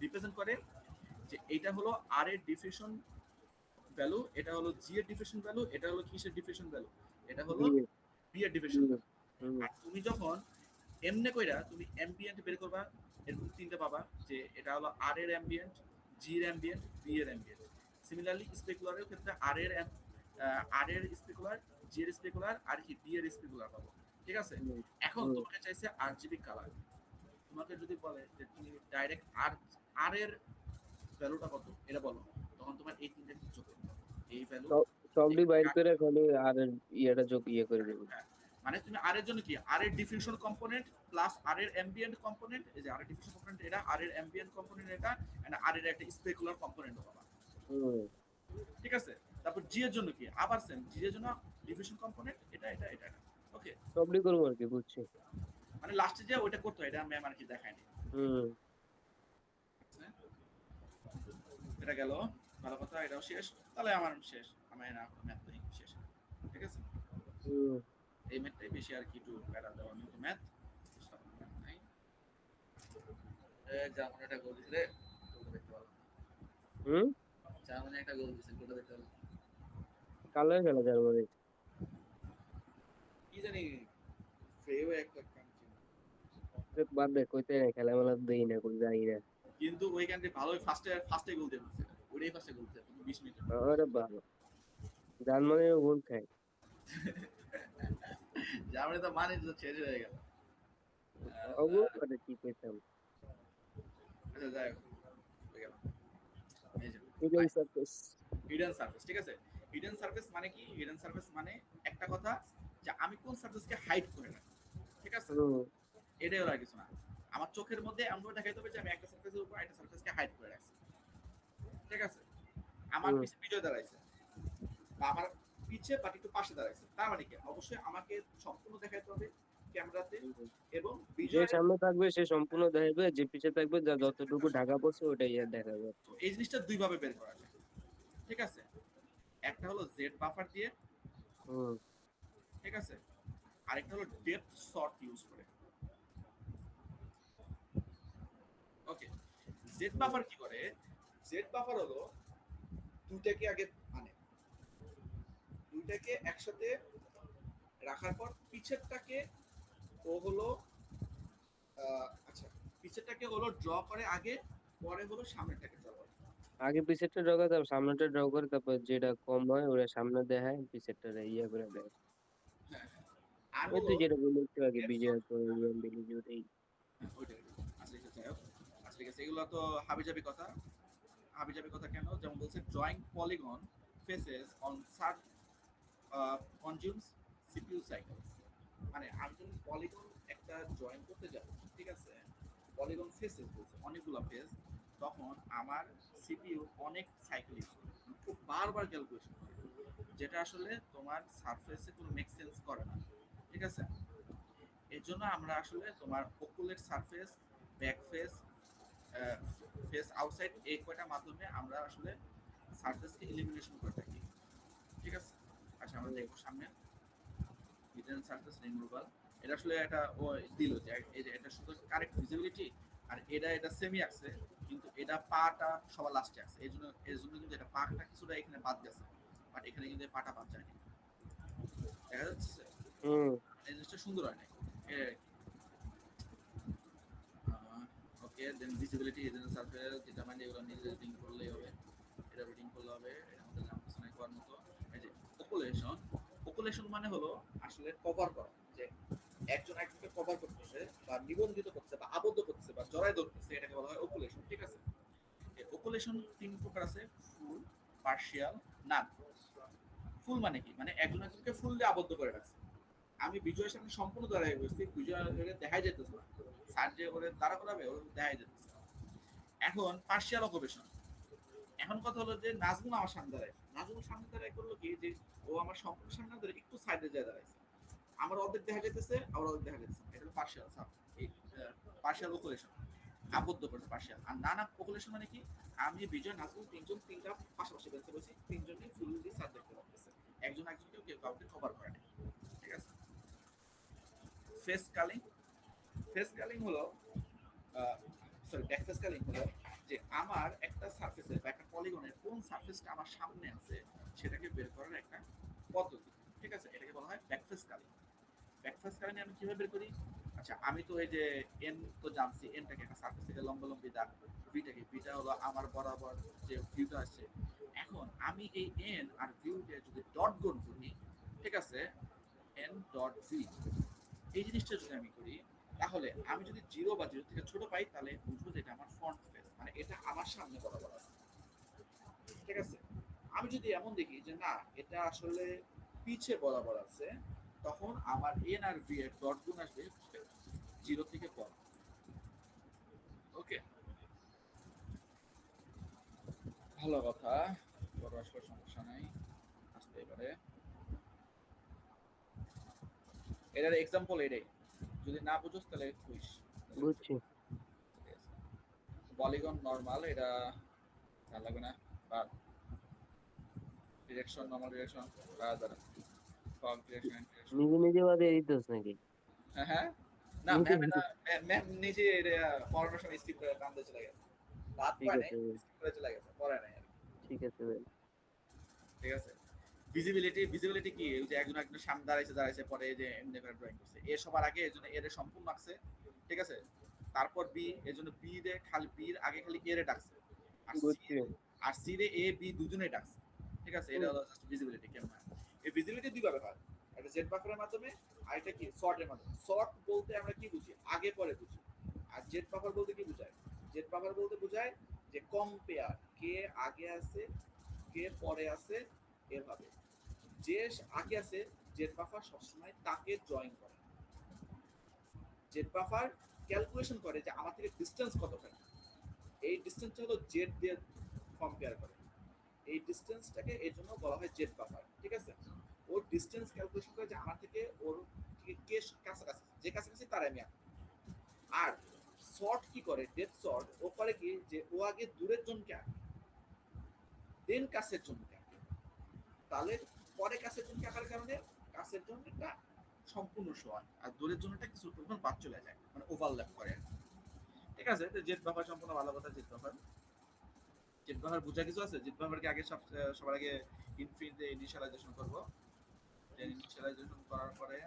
রিপ্রেজেন্ট করে যে এটা হলো আর এর ডিফিউশন ভ্যালু, এটা হলো জি এর ডিফিউশন ভ্যালু, এটা হলো কিসের ডিফিউশন ভ্যালু, এটা হলো বি এর ডিফিউশন ভ্যালু। আর তুমি যখন এমনে কইরা তুমি অ্যাম্বিয়েন্ট বের করবা, এরকম তিনটা পাবা যে এটা হলো আর এর অ্যাম্বিয়েন্ট, জি এর অ্যাম্বিয়েন্ট, বি এর অ্যাম্বিয়েন্ট। সিমিলারলি স্পেকুলারের ক্ষেত্রে আর এর স্পেকুলার, জি এর স্পেকুলার আর কি বি এর স্পেকুলার পাবো, ঠিক আছে। এখন তোমাকে চাইছে আরজিবি কালার, তোমাকে যদি বলে যে তুমি ডাইরেক্ট আর আর এর ভ্যালুটা কত এটা বলো, তখন তোমার এই তিনটা কিছু করতে হবে, এই ভ্যালু সবটি বাইর করে খালি আর ইয়েটা যোগ ইয়ে করে দেবো। মানে তুমি আর এর জন্য কি আর এর ডিফিউশন কম্পোনেন্ট প্লাস আর এর অ্যাম্বিয়েন্ট কম্পোনেন্ট, এই যে আর এর ডিফিউশন কম্পোনেন্ট এটা, আর এর অ্যাম্বিয়েন্ট কম্পোনেন্ট এটা, এন্ড আর এর একটা স্পেকুলার কম্পোনেন্ট পাবা, ঠিক আছে। তারপর জি এর জন্য কি আবার সেম, জি এর জন্য ডিফিউশন কম্পোনেন্ট এটা এটা এটা এটা, ওকে। সবটি করবো আর কি, বুঝছি। মানে লাস্টে যে ওইটা করতে হয়, এটা ম্যাম আর কি দেখায়নি। এটা গেল, ভালো কথা, এটাও শেষ, তাহলে আমার শেষ, আমার না ম্যাথ নেই শেষ, ঠিক আছে। এই ম্যাথটাই বেশি আর কি একটু প্যারা দেওয়ার মতো ম্যাথ, নাই জার্মানি একটা গোল দিছিলে, গোলটা দেখতে পারলাম, জার্মানি একটা গোল দিছিল, গোলটা দেখতে পারলাম, কালো খেলা জার্মানি, কি জানি ফেও একটা কান্ট্রি, বাদ দে, কইতে না খেলা মেলা দেই না, কোন যাই না। কিন্তু ওই কান্ট্রি ভালোই ফার্স্টে গোল দিয়ে দিয়েছে, ওইটাই ফার্স্টে গোল দিয়েছে 20 মিনিট। আরে ভালো, জার্মানিও গোল খায়। জার্মানি তো মানে তো শেষ হয়ে গেল। ওগো মানে কি কইতাম, আচ্ছা যাই হোক, হয়ে গেল। এই যে হিডেন সারফেস। হিডেন সারফেস, ঠিক আছে। হিডেন সারফেস মানে কি, হিডেন সারফেস মানে একটা কথা যে আমি কোন সারফেসকে হাইড করে রাখি, ঠিক আছে, এটাই হলো আর কিছু না। আমার চোখের মধ্যে এমন ভাবে দেখাইতে হবে যে আমি একটা সারফেসের উপর একটা সারফেসকে হাইড করে রাখছি, ঠিক আছে। আমার পিছে বিজয় দাঁড়াইছে, বা আমার পিছে বাট একটু পাশে দাঁড়াইছে, তার মানে কি অবশ্যই আমাকে সম্পূর্ণ দেখাইতে হবে ক্যামেরাতে, এবং যে বিজয় সামনে থাকবে সে সম্পূর্ণ দেখাবে, যে পিছে থাকবে যা যতটুকু ঢাকা পড়ছে ওটাই আর দেখাবে। এই জিনিসটা দুই ভাবে বের করা যায়, ঠিক আছে। একটা হলো জেড বাফার দিয়ে, ঠিক আছে, আরেকটা হলো ডেপথ সর্ট ইউজ করে, ওকে। জেড বাফার কি করে, জেড বাফার হলো দুইটাকে আগে মানে দুইটাকে একসাথে রাখার পর পিছেরটাকে ও হলো আচ্ছা, পিছেরটাকে হলো ড্র করে আগে, পরে হলো সামনেরটাকে ড্র করে। আগে পিছেরটা ড্র করে, তারপর সামনেটা ড্র করে, তারপর যেটা কম হয় ওরা সামনে দেখায়, পিছেরটা ইয়ে করে দেয়। হ্যাঁ, আর ওই হলো তুই যেটা বললি একটু আগে, ডেপথ সর্ট, বিজয়ের পরে বিলি ওটাই। ওইটাই আচ্ছা যাই হোক, আচ্ছা ঠিক আছে, এগুলো তো হাবিজাবি কথা। হাবিজাবি কথা কেন, যেমন বলছে drawing polygon faces on shirt consumes CPU cycles, মানে আমি যখন পলিগন একটা ড্রয়িং করতে যাব, ঠিক আছে, পলিগন ফেসেস বলছে অনেকগুলো ফেস, তখন আমার সিপিইউ অনেক সাইকেল ইউজ করে, খুব বারবার ক্যালকুলেশন করে, যেটা আসলে তোমার সারফেসে কোনো মেক সেন্স করে না, ঠিক আছে। এর জন্য আমরা আসলে তোমার ওকুলেট surface, back face, face outside, এই কয়টা মাধ্যমে আমরা আসলে সারফেসকে ইলিমিনেশন করে থাকি, ঠিক আছে। আচ্ছা আমরা দেখবো সামনে হিডেন সারফেস রিমুভাল, এটা আসলে এটা ও দিল যে এই যে এটা শুধু কারেক্ট ভিজিবিলিটি, আর এটা সেমি আসছে, কিন্তু এটা পাটা সবার লাস্টে আছে, এর জন্য কিন্তু এটা পাটা কিছুটা এখানে বাদ গেছে, বাট এখানে কিন্তু পাটা বাদ যায়নি, দেখা যাচ্ছে এই জিনিসটা সুন্দর হয় না, ওকে দেন ভিজিবিলিটি হিডেন সারফেস ডিটারমাইন এগুলো নিজে রিডিং করলেই হবে, এটা রিডিং করলে হবে, এর মধ্যে জানতে না করার মতো। এই যে পপুলেশন, পপুলেশন মানে হলো আসলে কভার করা, যে একজন একজনকে কভার করতেছে বা নিবন্ধিত করছে বা আবদ্ধ করতেছে বা জড়ায় ধরতেছে, এটাকে বলা হয় পপুলেশন। ঠিক আছে, এই পপুলেশন তিন প্রকার আছে: ফুল, পার্শিয়াল, নান। ফুল মানে কি, মানে একজন একজনকে ফুল দিয়ে আবদ্ধ করে রাখছে। আমি বিজয়ের সামনে সম্পূর্ণ দাঁড়ায় বসছি, বিজয় দেখাই যেতেছে না, স্যার যে করে দাঁড়া করাবে ওর দেখাই যেতেছে না। এখন পার্শিয়াল অকুপেশন, এখন কথা হলো যে নাজমুল আমার সামনে দাঁড়ায়, নাজমুল সামনে দাঁড়ায় করলো কি যে ও আমার সম্পূর্ণ সামনে না দাঁড়ায় একটু সাইডে যায় দাঁড়াইছে, আমার অর্ধেক দেখা যেতেছে আর অর্ধেক দেখা যেতেছে, এটা হলো পার্শিয়াল সাব, এই পার্শিয়াল অকুপেশন, আবদ্ধ করছে পার্শিয়াল। আর নানা পপুলেশন মানে কি, আমি বিজয় নাজমুল তিনজন তিনটা পাশাপাশি বেঁচে বসি, তিনজনই ফুল দিয়ে সার দেখতে পাচ্ছে, একজন একজনকে কেউ কাউকে কভার করে না। ঠিক আছে, ফেস কালিং, ফেস কালিং হলো সরি ব্যাক ফেস কালিং হলো যে আমার একটা সারফেসের বা একটা পলিগনের কোন সারফেসটা আমার সামনে আছে সেটাকে বের করার একটা পদ্ধতি। ঠিক আছে, এটাকে বলা হয় ব্যাক ফেস কালিং। ব্যাক ফেস কালিং আমি কিভাবে বের করি? আচ্ছা, আমি তো এই যে এন তো জানছি, এনটাকে একটা সারফেস থেকে লম্বালম্বি দাগ, ভিটাকে, ভিটা হলো আমার বরাবর যে ভিউটা আছে। এখন আমি এই এন আর ভিউকে যদি ডট গুণ করি, ঠিক আছে, এন ডট ভি, এই জিনিসটা যদি আমি করি, তাহলে আমি যদি জিরো বা জিরো থেকে ছোট পাই তাহলে বুঝবো যে এটা আমার ফ্রন্ট ফেস, মানে এটা আমার সামনে বরাবর আছে। ঠিক আছে, আমি যদি এমন দেখি যে না এটা আসলে পিছে বরাবর আছে, তখন আমার এন আর ভি এর ডট গুণ আসবে জিরো থেকে বড়। ওকে, ভালো কথা, বড় আসলে সমস্যা নাই, আসতে পারে। এটার এক্সাম্পল এটাই, যদি না বুঝোস তাহলে কুইজ। বুঝছি। পলিগন নরমাল, এটা ভালো লাগবে না, বা ডিরেকশন নরমাল ডিরেকশন বা দ্বারা ফগ ডিরেকশন ডিরেকশন। নিজে নিজে বাদে দিতেছ নাকি? হ্যাঁ হ্যাঁ, না নিজে ম্যাম, নিজে। না ম্যাম নিজে এটা পড়ানোর সময় স্কিপ করে কান্দে চলে গেছে, রাত ঠিক পায় নাই, আছে ভাই, স্কিপ করে চলে গেছে, পড়ায় নাই আর কি। ঠিক আছে ভাই। ঠিক আছে, ভিজিবিলিটি, ভিজিবিলিটি কি, ওই যে একজন একজন সামনে দাঁড়াইছে দাঁড়াইছে পরে এই যে এমনি করে ড্রয়িং করছে, এ সবার আগে এর জন্য এর সম্পূর্ণ আঁকছে। ঠিক আছে, তারপর বি, এর জন্য বি রে খালি বির আগে খালি এ রে ডাকছে, আর সি, বুঝছি। আর সি রে এ বি দুজনেই ডাকছে। ঠিক আছে, এটা হলো জাস্ট ভিজিবিলিটি কেমন হয়। এই ভিজিবিলিটি দুই ভাবে হয়, একটা জেড বাফারের মাধ্যমে আর এটা কি শর্টের মাধ্যমে। শর্ট বলতে আমরা কি বুঝি, আগে পরে বুঝি। আর জেড বাফার বলতে কি বোঝায়, জেড বাফার বলতে বোঝায় যে কম্পেয়ার, কে আগে আছে কে পরে আছে, এভাবে। যে আগে আছে জেড বাফার সবসময় তাকে জয়েন করে, জেড বাফার ক্যালকুলেশন করে যে আমার থেকে ডিসটেন্স কতখানি, এই ডিসটেন্সটা হলো জেড দিয়ে কম্পেয়ার করে, এই ডিসটেন্সটাকে এর জন্য বলা হয় জেড বাফার। ঠিক আছে, ওর ডিসটেন্স ক্যালকুলেশন করে যে আমার থেকে ওর থেকে কে কাছাকাছি, যে কাছাকাছি তার আমি আঁকবো। আর শর্ট কি করে, ডেপথ শর্ট ও করে কি যে ও আগে দূরের জনকে আঁকে, দেন কাছের জনকে আঁকে, তাহলে পরে কাছের জনকে আঁকার কারণে কাছের জনটা সম্পূর্ণ সমান আর দূরের জন্যটা কিছু পরিমাণ বাদ চলে যায়, মানে ওভারল্যাপ করে। ঠিক আছে, তো জেড বাফার সম্পূর্ণ ভালো কথা। জেড বাফার, জেড বাফার বোঝা কিছু আছে, জেড বাফারকে আগে সবার আগে ইনফিনিট ইনিশিয়ালাইজেশন করব, ইনিশিয়ালাইজেশন করার পরে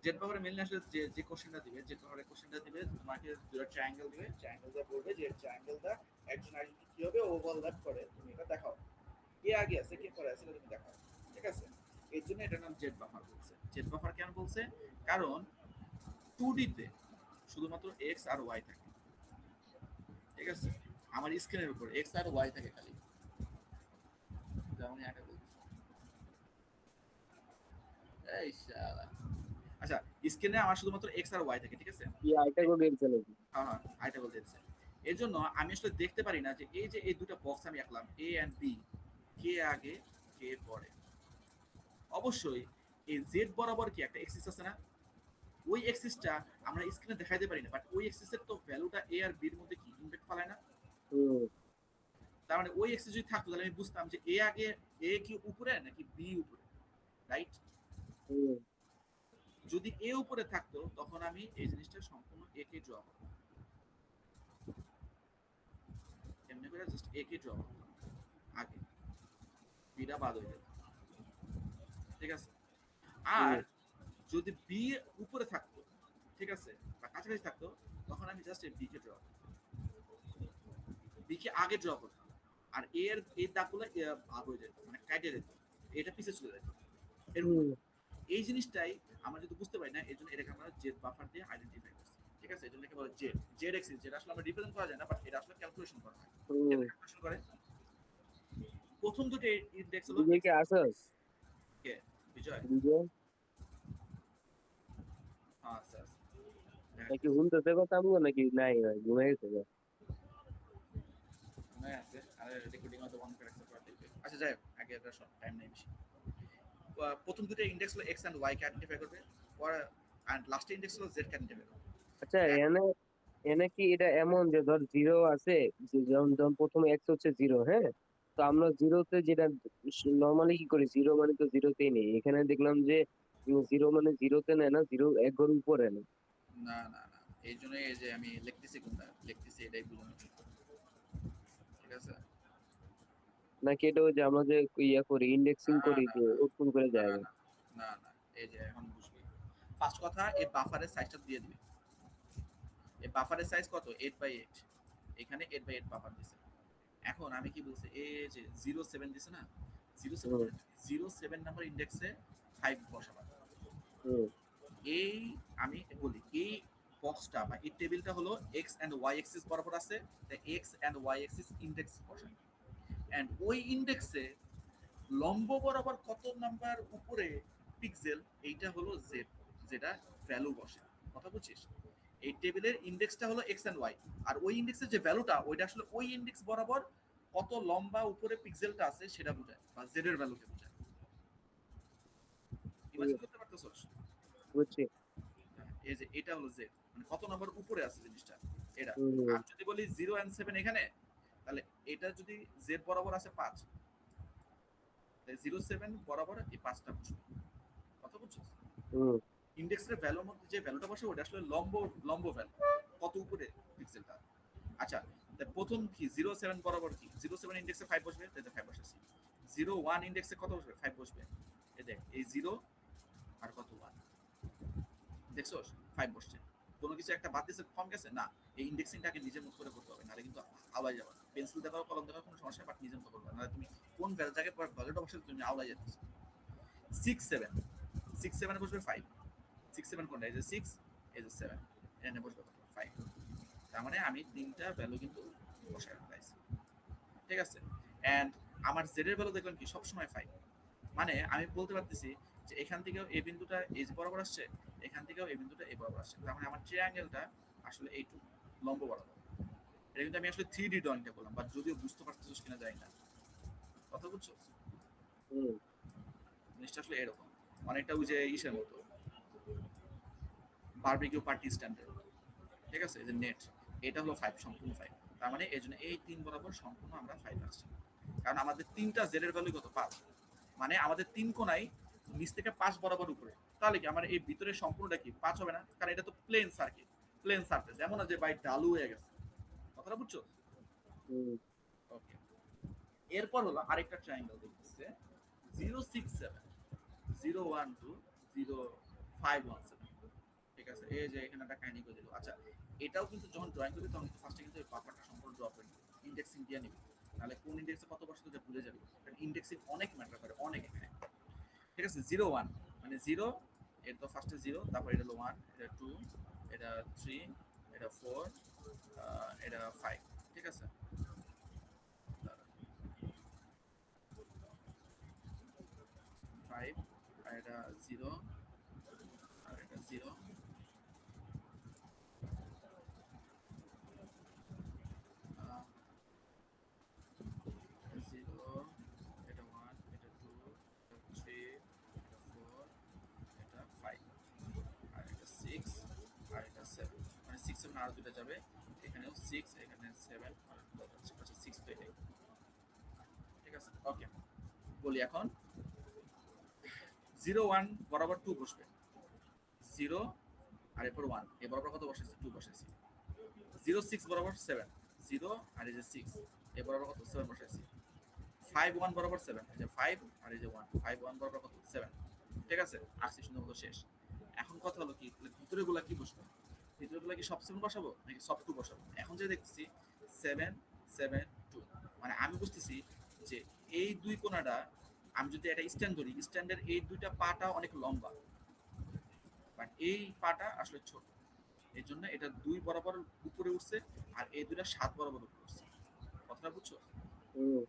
জেড বাফারে মেইনলি আসলে যে যে কোশ্চেনটা দিবে, জেড বাফারে কোশ্চেনটা দিবে তোমাকে দুটো ট্রায়াঙ্গেল দিবে, ট্রায়াঙ্গেল দিয়ে বলবে যে ট্রায়াঙ্গেলটা একজন আরেকজন কিভাবে ওভারল্যাপ করে তুমি এটা দেখাও, কে আগে আছে কে পরে আছে এটা তুমি দেখাও। ঠিক আছে, এর জন্য এটার নাম জেড বাফার বলছে। জেড বাফার কেন বলছে, কারণ 2D তে শুধুমাত্র এক্স আর ওয়াই থাকে। ঠিক আছে, আমার স্ক্রিনের উপর এক্স আর ওয়াই থাকে খালি, যেমন একটা বলছি। এই শালা, আচ্ছা, স্ক্রিনে আমার শুধুমাত্র এক্স আর ওয়াই থাকে। ঠিক আছে, কি আইটা করে গেছে নাকি? হ্যাঁ হ্যাঁ, আইটা বলতে চাইছে। এর জন্য আমি আসলে দেখতে পারি না যে এই যে এই দুটো বক্স আমি আঁকলাম এ এন্ড বি, কে আগে কে পরে। অবশ্যই এই জেড বরাবর কি একটা এক্সিস আছে না, ওই এক্সিসটা আমরা স্ক্রিনে দেখাইতে পারি না, বাট ওই এক্সিসের তো ভ্যালুটা এ আর বির মধ্যে কি ইমপ্যাক্ট ফেলায় না। হুম। তার মানে ওই এক্সিস যদি থাকতো তাহলে আমি বুঝতাম যে এ আগে, এ কি উপরে নাকি বি উপরে, রাইট? হুম। যদি এ উপরে থাকতো তখন আমি এই জিনিসটা সম্পূর্ণ এ কে ড্র করতাম, এমনি করে জাস্ট এ কে ড্র করতাম আগে, বিটা বাদ হয়ে যেত। ঠিক আছে, আর হুম। যদি বি উপরে থাকতো, ঠিক আছে, বা কাছাকাছি থাকতো, তখন আমি just be K draw, B কে আগে ড্র করতাম, আর এ এর এই দাগগুলো ভাগ হয়ে যেত, মানে কাটে যেত, এটা পিছে চলে যেত, এরকম। হুম এই জিনিসটাই আমরা যদি বুঝতে পারি না, এই জন্য এটাকে আমরা জেড বাফার দিয়ে আইডেন্টিফাই করছি, ঠিক আছে। এই জন্য একে বলে জেড, জেড এক্সিস, যেটা আসলে আমরা রিপ্রেজেন্ট করা যায় না, বাট এটা আসলে ক্যালকুলেশন করা হয়। হুম। কেমনে ক্যালকুলেশন করে? প্রথম দুটো ইন্ডেক্স হলো বিজয় এক্স, কি আসস? কে বিজয়? বিজয় হ্যাঁ স্যার, নাকি শুনতেছে কথা আমগো নাকি নাই ভাই ঘুমাই গেছে গা। হ্যাঁ আছে, আর রেকর্ডিং হয়তো বন্ধ করে রাখতে পারবে। আচ্ছা যাই হোক, আগে একটা টাইম নেই বেশি। প্রথম দুটো ইন্ডেক্স হলো এক্স অ্যান্ড ওয়াই কে আইডেন্টিফাই করবে, পরে অ্যান্ড লাস্ট ইন্ডেক্স হলো জেড কে আইডেন্টিফাই করবে। আচ্ছা এনে এনে কি এটা এমন যে ধর জিরো আছে, যে যেমন যেমন প্রথমে এক্স হচ্ছে জিরো, হ্যাঁ, তো আমরা জিরোতে যেটা নর্মালি কি করি, জিরো মানে তো জিরোতেই নেই, এখানে দেখলাম যে জিরো মানে জিরোতে নেয় না, জিরো এক ঘর উপরে নেয়। না না না, এই জন্যই এই যে আমি লিখতেছি, কোনটা লিখতেছি এটাই বোঝানোর জন্য, ঠিক আছে। নাকি এটা ওই যে আমরা যে ইয়া করি ইন্ডেক্সিং না করি না যে ওরকম করে না যায়। না না না, এই যে এখন বুঝবি। ফার্স্ট কথা, এই বাফারের সাইজটা দিয়ে দিবি। এই বাফারের সাইজ কত? 8/8। এখানে 8/8 বাফার দিছে। এখন আমি কি বলছি, এই যে 07 দিছে না, 07 হুম মানে 07 নাম্বার ইন্ডেক্সে 5 বসাবা। হুম এই আমি বলি, এই বক্সটা বা এই টেবিলটা হলো এক্স অ্যান্ড ওয়াই এক্সিস বরাবর আছে, তাই X and Y axis index বসাই। অ্যান্ড ওই ইন্ডেক্সে লম্ব বরাবর কত নাম্বার উপরে পিক্সেল, এইটা হলো জেড, যেটা ভ্যালু বসে। কথা বুঝছিস? এই টেবিলের ইন্ডেক্সটা হলো এক্স অ্যান্ড ওয়াই, আর ওই ইন্ডেক্সের যে ভ্যালুটা, ওইটা আসলে ওই ইন্ডেক্স বরাবর কত লম্বা উপরে পিক্সেলটা আছে সেটা বোঝায়, বা জেড এর ভ্যালুকে বোঝায়। হুম, ইমাজিন করতে পারতেছস? বুঝছি। এই যে এটা হলো জেড, মানে কত নম্বর উপরে আছে জিনিসটা, এটা। হুম আর যদি বলি 0 and 7 এখানে, তাহলে এটা যদি জেড বরাবর আছে 5, তাহলে 0 7 বরাবর এই 5টা বসবে। কথা বুঝছো? হুম ইন্ডেক্সের ভ্যালুর মধ্যে যে ভ্যালুটা বসে, ওটা আসলে লম্ব, লম্ব ভ্যালু, কত উপরে পিক্সেলটা। আচ্ছা, তাই প্রথম কি 0 7 বরাবর কি 0 7 ইন্ডেক্সে 5 বসবে, তাই 5 বসেছি। 0 1 ইন্ডেক্সে কত বসবে? 5 বসবে। এই দেখ, এই 0 আর কত 1, দেখছো 5 বসছে। কোনো কিছু একটা বাদ দিছে, কম গেছে না। এই ইন্ডেক্সিংটাকে নিজের মতো করে করতে হবে, নাহলে কিন্তু আওলাই যাবে। পেন্সিল দেখাও কলম দেখাও কোনো সমস্যা, বাট নিজের মতো করবে, নাহলে তুমি কোন জায়গায় ভ্যালুটা বসে তুমি আওলাই যেতেছ। 6 7, 6 7 বসবে 5। 6 7 কোনটা? এই যে 6, এই যে 7, এখানে বসবে 5। তার মানে আমি তিনটা ভ্যালু কিন্তু বসায় ফেলাইছি, ঠিক আছে। এন্ড আমার জেড এর ভ্যালু দেখলাম কি সবসময় 5, মানে আমি বলতে পারতেছি যে এখান থেকেও এই বিন্দুটা এই বরাবর আসছে, এখান থেকেও এই বিন্দুটা এই বরাবর আসছে, তার মানে আমার ট্রায়াঙ্গেলটা আসলে এইটু লম্ব বরাবর। এটা কিন্তু আমি আসলে 3D ড্রয়িংটা করলাম, বাট যদিও বুঝতে পারতেছিস কিনা জানি না। কথা বুঝছো? হুম জিনিসটা আসলে এরকম, অনেকটা ওই যে ইসের মতো, বারবিকিউ পার্টি স্ট্যান্ডার্ড, ঠিক আছে। এই যে নেট, এটা হলো 5, সম্পূর্ণ 5। তার মানে এই জন্য এই 3 বরাবর সম্পূর্ণ আমরা 5 আসছি, কারণ আমাদের তিনটা জেড এর ভ্যালু কত? 5। মানে আমাদের তিন কোণাই নিচ থেকে 5 বরাবর উপরে। তাহলে কি আমার এই ভিতরে সম্পূর্ণটা কি 5 হবে না? কারণ এটা তো প্লেন সার্কিট, প্লেন সারফেস, এমন না যে ভাই ঢালু হয়ে গেছে। কথাটা বুঝছো? হুম ওকে। এরপর হলো আরেকটা ট্রায়াঙ্গেল দেখতেছে, 0 6 7, 0 1 2, 0 5 1 7, ঠিক আছে। এই যে এখানে একটা কাহিনী করে দিল। আচ্ছা, এটাও কিন্তু যখন ড্রয়িং করবি তখন ফার্স্টে কিন্তু এই বাফারটা সম্পূর্ণ ড্র করে নিবি, ইন্ডেক্সিং দিয়ে নিবি, নাহলে কোন ইন্ডেক্সে কত বসে তুই ভুলে যাবি। কারণ ইন্ডেক্সিং অনেক ম্যাটার করে, অনেক এখানে, ঠিক আছে। 0 1 মানে 0, এর তো ফার্স্টে 0, তারপর এটা হলো 1, এটা 2, এটা 3, এটা 4, এটা 5, ঠিক আছে। 5, আর এটা 0, আর এটা 0, 0, এটা 1, এটা 2, এটা 3, এটা 4, এটা 5, আর এটা 6, আর এটা 7, মানে 6 7 আরো দুটো যাবে, এখানেও 6, এখানে 7, আর দুটো যাচ্ছে, আচ্ছা 6 তো এটাই, ঠিক আছে। ওকে, বলি এখন 0 1 বরাবর 2 বসবে, 0 আর এরপর 1, এ বরাবর কত বসেছে? 2 বসেছি। 0 6 বরাবর 7, 0 আর এই যে 6, এ বরাবর কত? 7 বসেছি। 5 1 বরাবর 7, এই যে 5 আর এই যে 1, 5 1 বরাবর কত? 7, ঠিক আছে। আসছি সুন্দর মতো শেষ। এখন কথা হলো কি, ভিতরে গুলা কি বসবে? ভিতরে গুলা কি সব 7 বসাবো নাকি সব 2 বসাবো? এখন যে দেখতেছি 7 7 2, মানে আমি বুঝতেছি যে এই দুই কোণাটা আমি যদি একটা স্ট্যান্ড ধরি, স্ট্যান্ডের এই দুইটা পাটা অনেক লম্বা, বাট এই পাটা আসলে ছোট। এই জন্য এটা 2 বরাবর উপরে উঠছে, আর এই দুইটা 7 বরাবর উপরে উঠছে। কথাটা বুঝছো? হুম,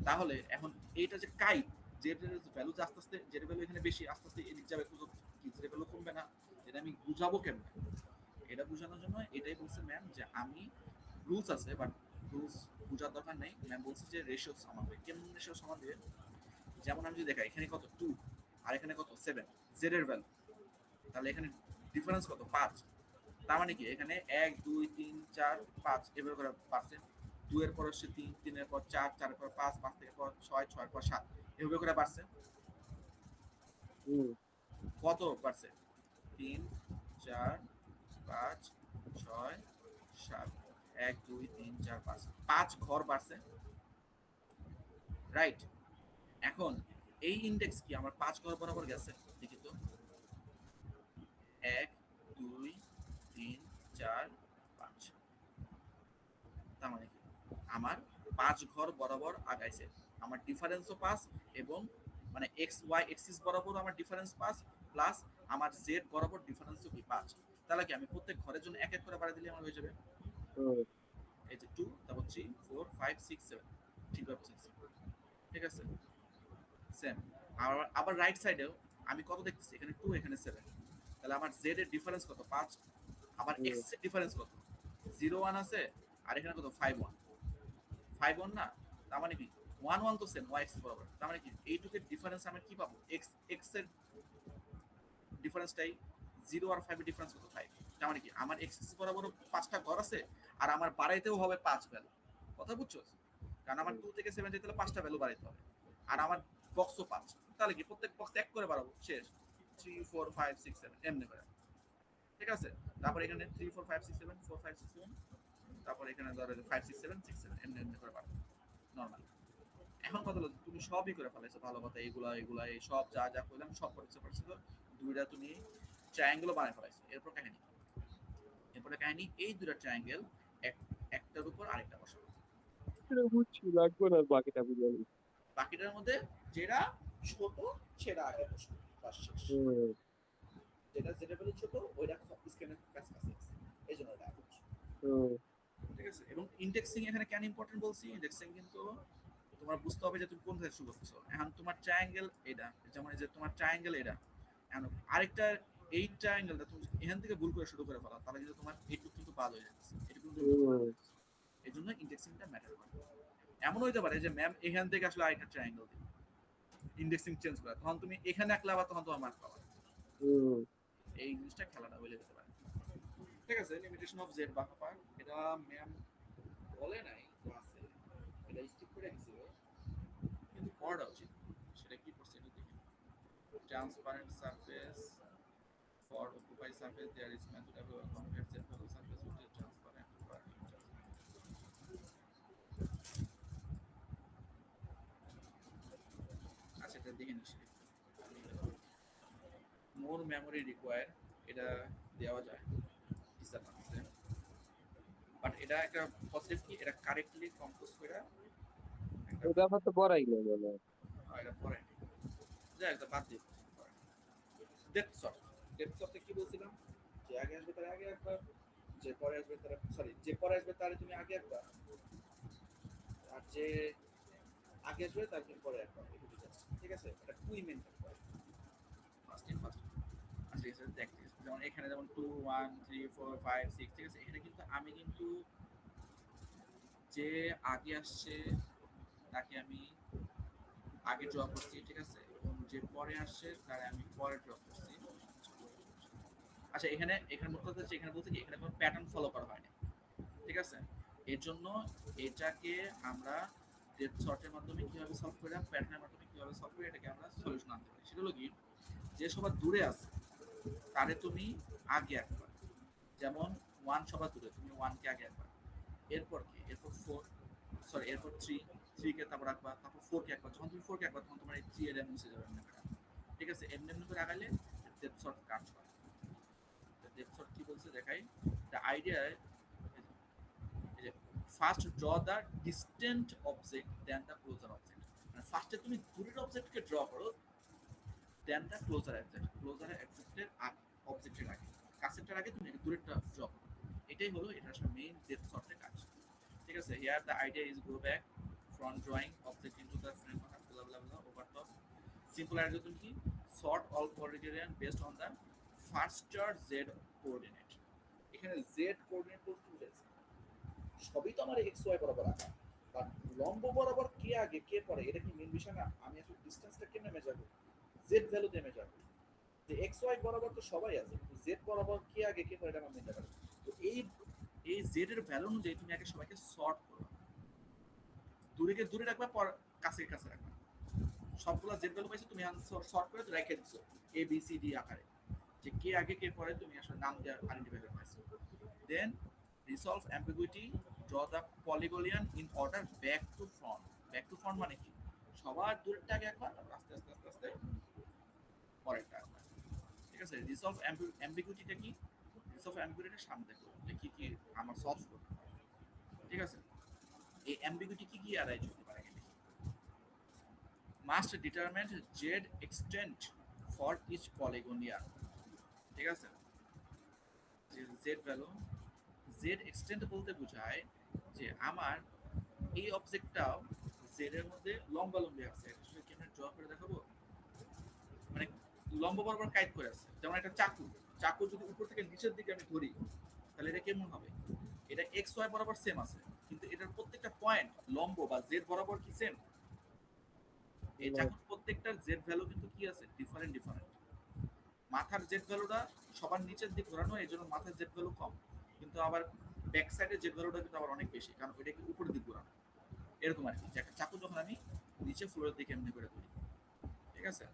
তাহলে এখন এইটা যে কাই, যে ভ্যালু যে আস্তে আস্তে, যেটা ভ্যালু এখানে বেশি আস্তে আস্তে এদিক যাবে, কি যে ভ্যালু কমবে না, এটা আমি বুঝাবো কেমন? এটা বোঝানোর জন্য এটাই বলছে ম্যাম যে আমি রুলস আছে, বাট রুলস বোঝার দরকার নেই। ম্যাম বলছে যে রেশিও সমান হবে। কেমন রেশিও সমান হবে? যেমন আমি যদি দেখাই এখানে কত 2 আর এখানে কত 7, জেড এর ভ্যালু, তাহলে এখানে ডিফারেন্স কত 5। তার মানে কি এখানে 1 2 3 4 5 এভাবে করে পাচ্ছে। 2 এর পর হচ্ছে 3, 3 এর পর 4, 4 এর পর 5, 5 থেকে পর 6, 6 এর পর 7, এভাবে করে বাড়ছে। হুম, কত বাড়ছে? 3 4 5 6 7, 1 2 3 4 5, 5 ঘর বাড়ছে, রাইট? এখন এই ইনডেক্স কি আমার 5 ঘর বরাবর গেছে? দেখি তো। 1 2 3 4 5, তার মানে কি আমার 5 ঘর বরাবর আগাইছে। আমার ডিফারেন্সও 5, এবং মানে এক্স ওয়াই এক্সিস বরাবর আমার ডিফারেন্স 5, প্লাস আমার জেড বরাবর ডিফারেন্সও কি 5। তাহলে কি আমি প্রত্যেক ঘরের জন্য এক এক করে বাড়াই দিলে আমার হয়ে যাবে। হুম, এই যে 2, তারপর 3 4 5 6 7, ঠিকভাবে বুঝছি। ঠিক আছে, সেম। আবার রাইট সাইডেও আমি কত দেখতেছি, এখানে 2 এখানে 7, তাহলে আমার জেড এর ডিফারেন্স কত 5, আবার হুম, এক্স এর ডিফারেন্স কত 0 1 আছে, আর এখানে কত 5 1, 5 1 না, তার মানে কি 1 1 তো সেম ওয়াই এক্স বরাবর, তার মানে কি এইটুকের ডিফারেন্স আমি কি পাবো, এক্স এক্স এর ডিফারেন্সটাই 0 আর 5 এর ডিফারেন্স কত 5, তার মানে কি আমার এক্স এক্সিস বরাবর 5টা ঘর আছে, আর আমার বাড়াইতেও হবে 5 ভ্যালু। কথা বুঝছো? কারণ আমার 2 থেকে 7 যেতে হলে 5টা ভ্যালু বাড়াইতে হবে, আর আমার বক্সও 5, তাহলে কি প্রত্যেক বক্স এক করে বাড়াবো, শেষ। 3 4 5 6 7 এমনি করে। ঠিক আছে, তারপর এখানে 3 4 5 6 7 4 5 6 7, তারপর এখানে ধরো 5 6 7 6 7 এমনি এমনি করে বাড়াবো নরমাল। এখন কথা হলো তুমি সবই করে ফেলাইছো, ভালো কথা, এগুলা এগুলা এই সব যা যা কইলাম সব করতে পারছো। দুইটা তুমি ট্রায়াঙ্গেলও বানায় ফেলাইছো। এরপর কাহিনী কি? এরপরে কাহিনী এই দুইটা ট্রায়াঙ্গেল একটার উপর আরেকটা বসাবো। এটা বুঝছি, লাগবে না বাকিটা বুঝালি। বাকিটার মধ্যে যেটা ছোট সেটা আগে বসবে, বাস শেষ। হুম, যেটা যেটা বলে ছোট ওইটা স্ক্যানের কাছাকাছি আছে, এই জন্য এটা আগে বসবে। হুম, ঠিক আছে, এবং ইন্ডেক্সিং এখানে কেন ইম্পর্টেন্ট বলছি, ইন্ডেক্সিং কিন্তু তোমার বুঝতে হবে যে তুমি কোন থেকে শুরু করতেছো। এখন তোমার ট্রায়াঙ্গেল এটা, যেমন এই যে তোমার ট্রায়াঙ্গেল এটা, এখন আরেকটা এই ট্রায়াঙ্গেলটা তুমি এখান থেকে ভুল করে শুরু করে ফেলা, তাহলে কিন্তু তোমার এইটুকু কিন্তু বাদ হয়ে যাচ্ছে, এটা কিন্তু হুম, এই জন্য ইন্ডেক্সিংটা ম্যাটার করে। এমন হইতে পারে যে ম্যাম এখান থেকে আসলে আরেকটা ট্রায়াঙ্গেল দিবে, ইন্ডেক্সিং চেঞ্জ করে, তখন তুমি এখানে এক লাভ, তখন তোমার মার্ক পাবা। হুম, এই জিনিসটা খেলাটা হয়ে যেতে পারে। ঠিক আছে, লিমিটেশন অফ জেড বাফার, এটা ম্যাম বলে নাই ক্লাসে, এটা স্কিপ করে গেছিল, কিন্তু পড়া উচিত। সেটা কি করছে একটু দেখি। Transparent surface for occupied surface there is method available to compare z value surface with a transparent or intransparent. আচ্ছা এটা দেখে নিচ্ছি। মোর মেমোরি রিকোয়ার, এটা দেওয়া যায় ডিসঅ্যাডভান্টেজ, বাট এটা একটা পজিটিভ কি, এটা কারেক্টলি কম্পোজ করে একটা ওই ব্যাপার তো পড়াই না মনে হয়। এটা পড়ে যাই একটা বাদ দিয়ে ডেপথ শর্ট। ডেপথ শর্টে কি বলছিলাম, যে আগে আসবে তার আগে একবার, যে পরে আসবে তার, সরি, যে পরে আসবে তার তুমি আগে একবার, আর যে আগে আসবে তার তুমি পরে একবার, এটুকু জাস্ট। ঠিক আছে, এটা টুই মেন থাকবে, ফার্স্ট ইন ফার্স্ট। আচ্ছা ঠিক আছে, দেখতে যেমন এখানে যেমন 2 1 3 4 5 6, ঠিক আছে, এখানে কিন্তু আমি কিন্তু যে আগে আসছে তাকে আমি আগে ড্র করছি, ঠিক আছে, এবং যে পরে আসছে তারে আমি পরে ড্র করছি। আচ্ছা এখানে এখানে মোট কথা হচ্ছে, এখানে বলতে কি এখানে কোনো প্যাটার্ন ফলো করা হয়নি। ঠিক আছে, এর জন্য এটাকে আমরা ডেপথ শর্টের মাধ্যমে কিভাবে সলভ করে, প্যাটার্নের মাধ্যমে কিভাবে সলভ করে এটাকে আমরা সলিউশন আনতে পারি। সেটা হলো কি, যে সবার দূরে আছে তারে তুমি আগে একবার, যেমন 1 সবার দূরে, তুমি 1 কে আগে একবার, এরপর কি, এরপর 4, সরি এরপর 3 কে তারপর রাখবা, তারপর 4 কে একবার, যখন তুমি 4 কে একবার তখন তোমার এই 3 এর মুছে যাবে এমনি করে। ঠিক আছে, এমনি এমনি করে আগাইলে ডেপথ সর্ট কাজ করে। ডেপথ সর্ট কি বলছে দেখাই, the idea first draw the distant object then the closer object, মানে ফার্স্টে তুমি দূরের অবজেক্টকে ড্র করো then the closer object, closer অবজেক্টের অবজেক্টের আগে, কাছেরটার আগে তুমি দূরেরটা ড্র করো। এটাই হলো এটা আসলে মেইন ডেপথ সর্টের কাজ। ঠিক আছে, here the idea is go back from drawing object into the frame blah blah blah over top simple algorithm কি sort all coordinate based on the faster z coordinate। এখানে z কোঅর্ডিনেট বলতে কি বুঝাইছে, সবই তো আমার x y বরাবর আঁকা, বাট লম্ব বরাবর কে আগে কে পরে এটা কি মেইন বিষয় না, আমি আসলে ডিসটেন্সটা কেমনে মেজারব, z ভ্যালু দিয়ে মেজারব। যে x y বরাবর তো সবাই আছে, কিন্তু z বরাবর কে আগে কে পরে এটা আমরা মেজার করব। তো এই z এর ভ্যালু অনুযায়ী তুমি আগে সবাইকে সর্ট করো, দূরেকে দূরে রাখবা, পর কাছে কাছে রাখবা। সবগুলা জেড ভ্যালু পাইছো তুমি সর্ট করে রেখে দিছো এ বি সি ডি আকারে, যে কে আগে কে পরে তুমি আসলে নাম দিয়ে আইডেন্টিফাই করে পাইছো। Then resolve ambiguity, draw the polygon in order back to front. Back to front মানে কি, সবার দূরেরটা আগে একবার, তারপর আস্তে আস্তে আস্তে আস্তে পরেরটা একবার। ঠিক আছে, রিসলভ অ্যাম্বিগুইটিটা কি, রিসলভ অ্যাম্বিগুইটিটা সামনে দেখো যে কি কি আমার সলভ করতে হবে। ঠিক আছে, এই অ্যাম্বিগুইটি কি কি অ্যারাইজ হতে পারে, must determine z extent for each polygonian। ঠিক আছে, যে z ভ্যালু, z extent বলতে বোঝায় যে আমার এই অবজেক্টটাও z এর মধ্যে লম্বালম্বি আছে, এটা কি আমরা ড্র করে দেখাবো, মানে লম্ব বরাবর কাইট করে আছে। যেমন একটা চাকু, চাকু যদি উপর থেকে নিচের দিকে আমি ধরি তাহলে এটা কেমন হবে, এটা এক্স ওয়াই বরাবর সেম আছে, কিন্তু এটার প্রত্যেকটা পয়েন্ট লম্ব বা জেড বরাবর কি সেম, এই চাকুর প্রত্যেকটার জেড ভ্যালু কিন্তু কি আছে, ডিফারেন্ট ডিফারেন্ট। মাথার জেড ভ্যালুটা সবার নিচের দিক ঘোরানো, এই জন্য মাথার জেড ভ্যালু কম, কিন্তু আবার ব্যাক সাইডের জেড ভ্যালুটা কিন্তু আবার অনেক বেশি, কারণ ওইটা কি উপরের দিক ঘোরানো। এরকম আর কি, যে একটা চাকু যখন আমি নিচে ফ্লোরের দিকে এমনি করে ধরি, ঠিক আছে,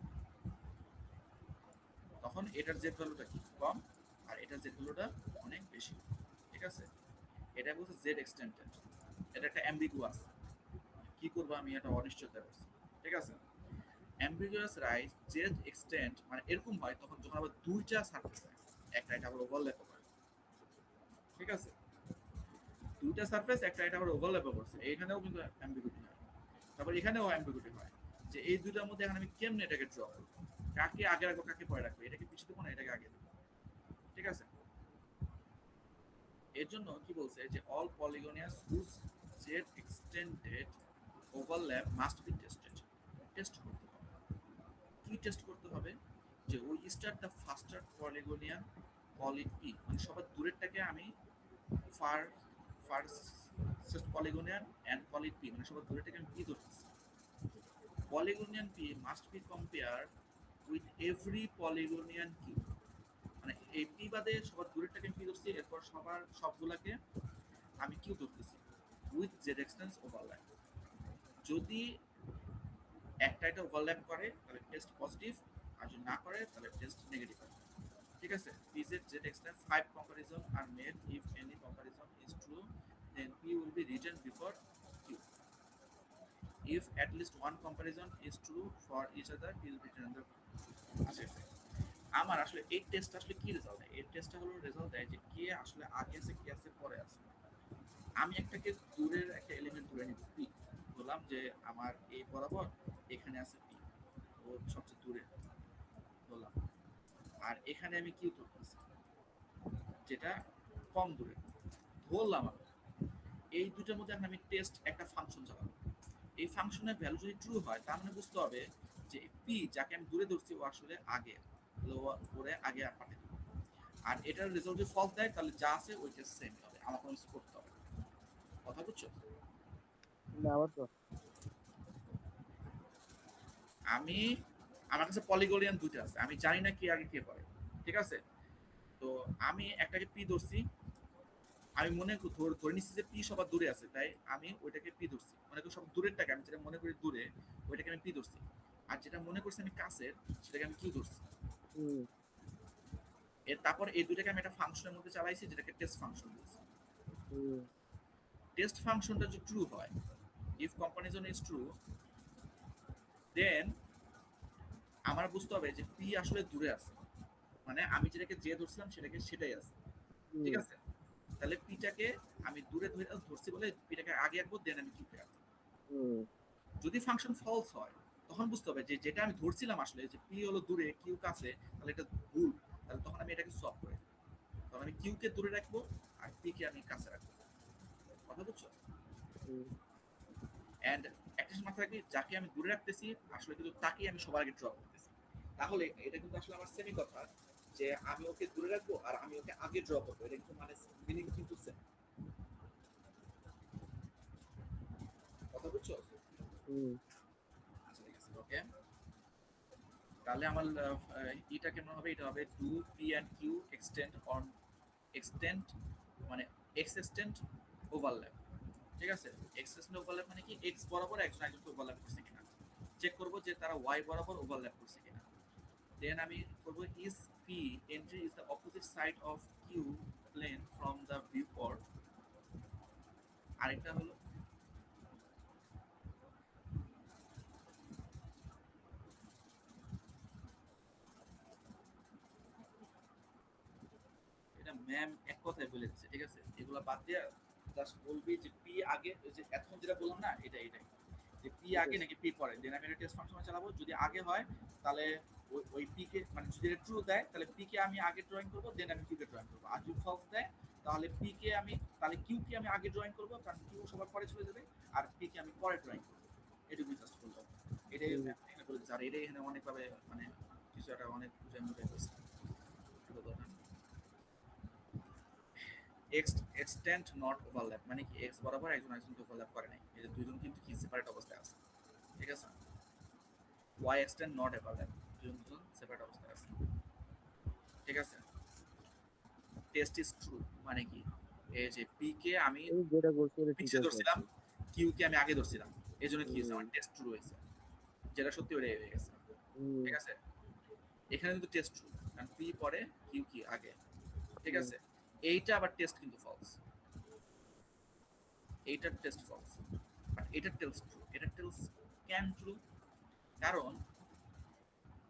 তখন এটার জেড ভ্যালুটা কি কম আর এটার জেড ভ্যালুটা অনেক বেশি। ঠিক আছে, এটা বলছে জেড এক্সটেন্ডেড, এটা একটা অ্যাম্বিগুয়াস, কি করবো আমি এটা অনিশ্চয়তা করছি। ঠিক আছে, অ্যাম্বিগুয়াস রাইজ জেড এক্সটেন্ড মানে এরকম হয় তখন যখন আবার দুইটা সারফেস হয়, একটা এটা আবার ওভারল্যাপ করে। ঠিক আছে, দুইটা সারফেস একটা এটা আবার ওভারল্যাপ করছে, এইখানেও কিন্তু অ্যাম্বিগুইটি হয়, তারপর এখানেও অ্যাম্বিগুইটি হয়, যে এই দুইটার মধ্যে এখন আমি কেমনে এটাকে ড্র করব, কাকে আগে রাখবো কাকে পরে রাখবো, এটাকে পিছিয়ে দেবো না এটাকে আগে দেবো। ঠিক আছে, এর জন্য কি বলছে যে all polygons whose z extended overlap must be tested. Test করতে হবে, কি টেস্ট করতে হবে, যে ওই start the farther polygon call it P, মানে সবার দূরেরটাকে আমি first polygon and call it P, মানে সবার দূরেরটাকে আমি পি ধরতেছি। Polygon P must be compare with every polygon Q, মানে এই পি বাদে সবার দূরেরটাকে আমি পি ধরছি, এরপর সবার সবগুলাকে আমি কিউ ধরতেছি উইথ জেড এক্সটেন্স ওভারল্যাপ। যদি একটা এটা ওভারল্যাপ করে তাহলে টেস্ট পজিটিভ, আর যদি না করে তাহলে টেস্ট নেগেটিভ হবে। ঠিক আছে, pz z extends 5 comparison are made, if any comparison is true then p will be written before q, if at least one comparison is true for each other p will be written under আচ্ছা, আমার আসলে এই test আসলে কি result দেয়, এই টেস্টটা হলো রেজাল্ট দেয় যে কে আসলে আগে আছে কে আছে পরে আছে। আমি একটাকে দূরের একটা এলিমেন্ট ধরে নিব পি, বললাম যে আমার এই বরাবর এখানে আছে পি, ও সবচেয়ে দূরে বললাম, আর এখানে আমি কিউ ধরতেছি যেটা কম দূরে ধরলাম। আমি এই দুটোর মধ্যে এখন আমি টেস্ট একটা ফাংশন চালাবো, এই ফাংশনের ভ্যালু যদি ট্রু হয় তার মানে বুঝতে হবে যে পি যাকে আমি দূরে ধরছি ও আসলে আগে, ওরে আগে পাঠিয়ে দেবো। আর এটার রেজাল্ট যদি ফলস দেয় তাহলে যা আছে ওইটা সেম হবে, আমার কোনো কিছু করতে হবে। কথা বুঝছো? না আবার তো আমি আমার কাছে পলিগনিয়ান দুটো আছে, আমি জানি না কে আগে কে পরে। ঠিক আছে, তো আমি একটাকে পি ধরছি, আমি মনে ধরে নিচ্ছি যে পি সবার দূরে আছে, তাই আমি ওইটাকে পি ধরছি, মনে করি সব দূরেরটাকে আমি যেটা মনে করি দূরে ওইটাকে আমি পি ধরছি, আর যেটা মনে করছি আমি কাছের সেটাকে আমি কিউ ধরছি। এর তারপর এই দুটাকে আমি একটা ফাংশনের মধ্যে চালাইছি যেটাকে টেস্ট ফাংশন বলছি। টেস্ট ফাংশনটা যদি ট্রু হয়, ইফ কম্পারিজন ইজ ট্রু, দেন আমার বুঝতে হবে যে পি আসলে দূরে আছে, মানে আমি যেটাকে যে ধরছিলাম সেটাকে সেটাই আছে, ঠিক হুম আছে? তাহলে পিটাকে আমি দূরে ধরছি বলে পিটাকে আগে আঁকবো, দেন আমি কিউকে আঁকবো। হুম যদি ফাংশন ফলস হয় তখন বুঝতে হবে যে যেটা আমি ধরছিলাম আসলে যে পি হলো দূরে কিউ কাছে, তাহলে এটা ভুল। তাহলে তখন আমি এটাকে সলভ করে দিবো। তখন আমি কিউ কে দূরে রাখবো আর পি কে আমি কাছে রাখবো। কথা বুঝছো? হুম এন্ড একটা জিনিস মাথায় রাখবি, যাকে আমি দূরে রাখতেছি আসলে কিন্তু তাকেই আমি সবার আগে ড্র করতেছি। তাহলে এটা কিন্তু আসলে আমার সেমি কথা, যে আমি ওকে দূরে রাখবো আর আমি ওকে আগে ড্র করবো, এটা কিন্তু মানে মিনিং কিন্তু সেম। কথা বুঝছো? হুম আচ্ছা ঠিক আছে, ওকে। তাহলে আমার এটা কেমন হবে? এটা হবে do P and Q extent on extent মানে এক্সটেন্ড ওভারল্যাপ, ঠিক আছে? এক্সটেন্ড ওভারল্যাপ মানে কি, এক্স বরাবর একজন একজনকে ওভারল্যাপ করছে কিনা চেক করবো, যে তারা ওয়াই বরাবর ওভারল্যাপ করছে কিনা। দেন আমি করবো is P entry is the opposite side of Q plane from the viewpoint. আরেকটা হলো এটা ম্যাম এক কথায় বলে দিচ্ছে, ঠিক আছে? এগুলো বাদ দিয়ে জাস্ট বলবি যে পি আগে, যে এখন যেটা বললাম না এটাই যে পি ঠিক আগে আছে নাকি পি পরে, দেন আমি একটা টেস্ট ফাংশন চালাবো। যদি আগে হয় তাহলে ওই পি কে মানে যদি এটা ট্রু দেয় তাহলে পি কে আমি আগে ড্রয়িং করবো, দেন আমি কিউ কে ড্রয়িং করবো। আর যদি ফলস দেয় তাহলে পি কে আমি তাহলে কিউ কে আমি আগে ড্রয়িং করবো, কারণ কিউ সবার পরে চলে যাবে, আর পি কে আমি পরে ড্রয়িং করবো। এটুকু জাস্ট বললাম। এটাই হুম ম্যাম এখানে বলে দিচ্ছে। আর এটাই এখানে অনেকভাবে মানে কিছু একটা অনেক বুঝাই মুঝাই করছে। এক্সটেন্ড নট ওভারল্যাপ মানে কি, এক্স বরাবর একজন আরেকজনকে ওভারল্যাপ করে নাই, এই যে দুইজন কিন্তু কি সেপারেট অবস্থায় আছে, ঠিক আছে? ওয়াই এক্সটেন্ড নট ওভারল্যাপ, দুজন সেপারেট অবস্থায় আছে, ঠিক আছে? টেস্ট ইজ ট্রু মানে কি, এই যে পি কে আমি এই যেটা করছি এটা ঠিক পিছিয়ে আছে আর ধরছিলাম, কি কিউ কে আমি আগে ধরছিলাম, এই জন্য কি হয়েছে, হুম আমার টেস্ট ট্রু হয়েছে, যেটা সত্যি ওটাই হয়ে গেছে, হুম ঠিক আছে? এখানে কিন্তু টেস্ট ট্রু, কারণ পি পরে কিউ কি আগে, ঠিক হুম আছে? এইটা আবার টেস্ট কিন্তু ফলস, এইটার টেস্ট ফলস, বাট এটার টেলস ট্রু। এটার টেলস ক্যান ট্রু, কারণ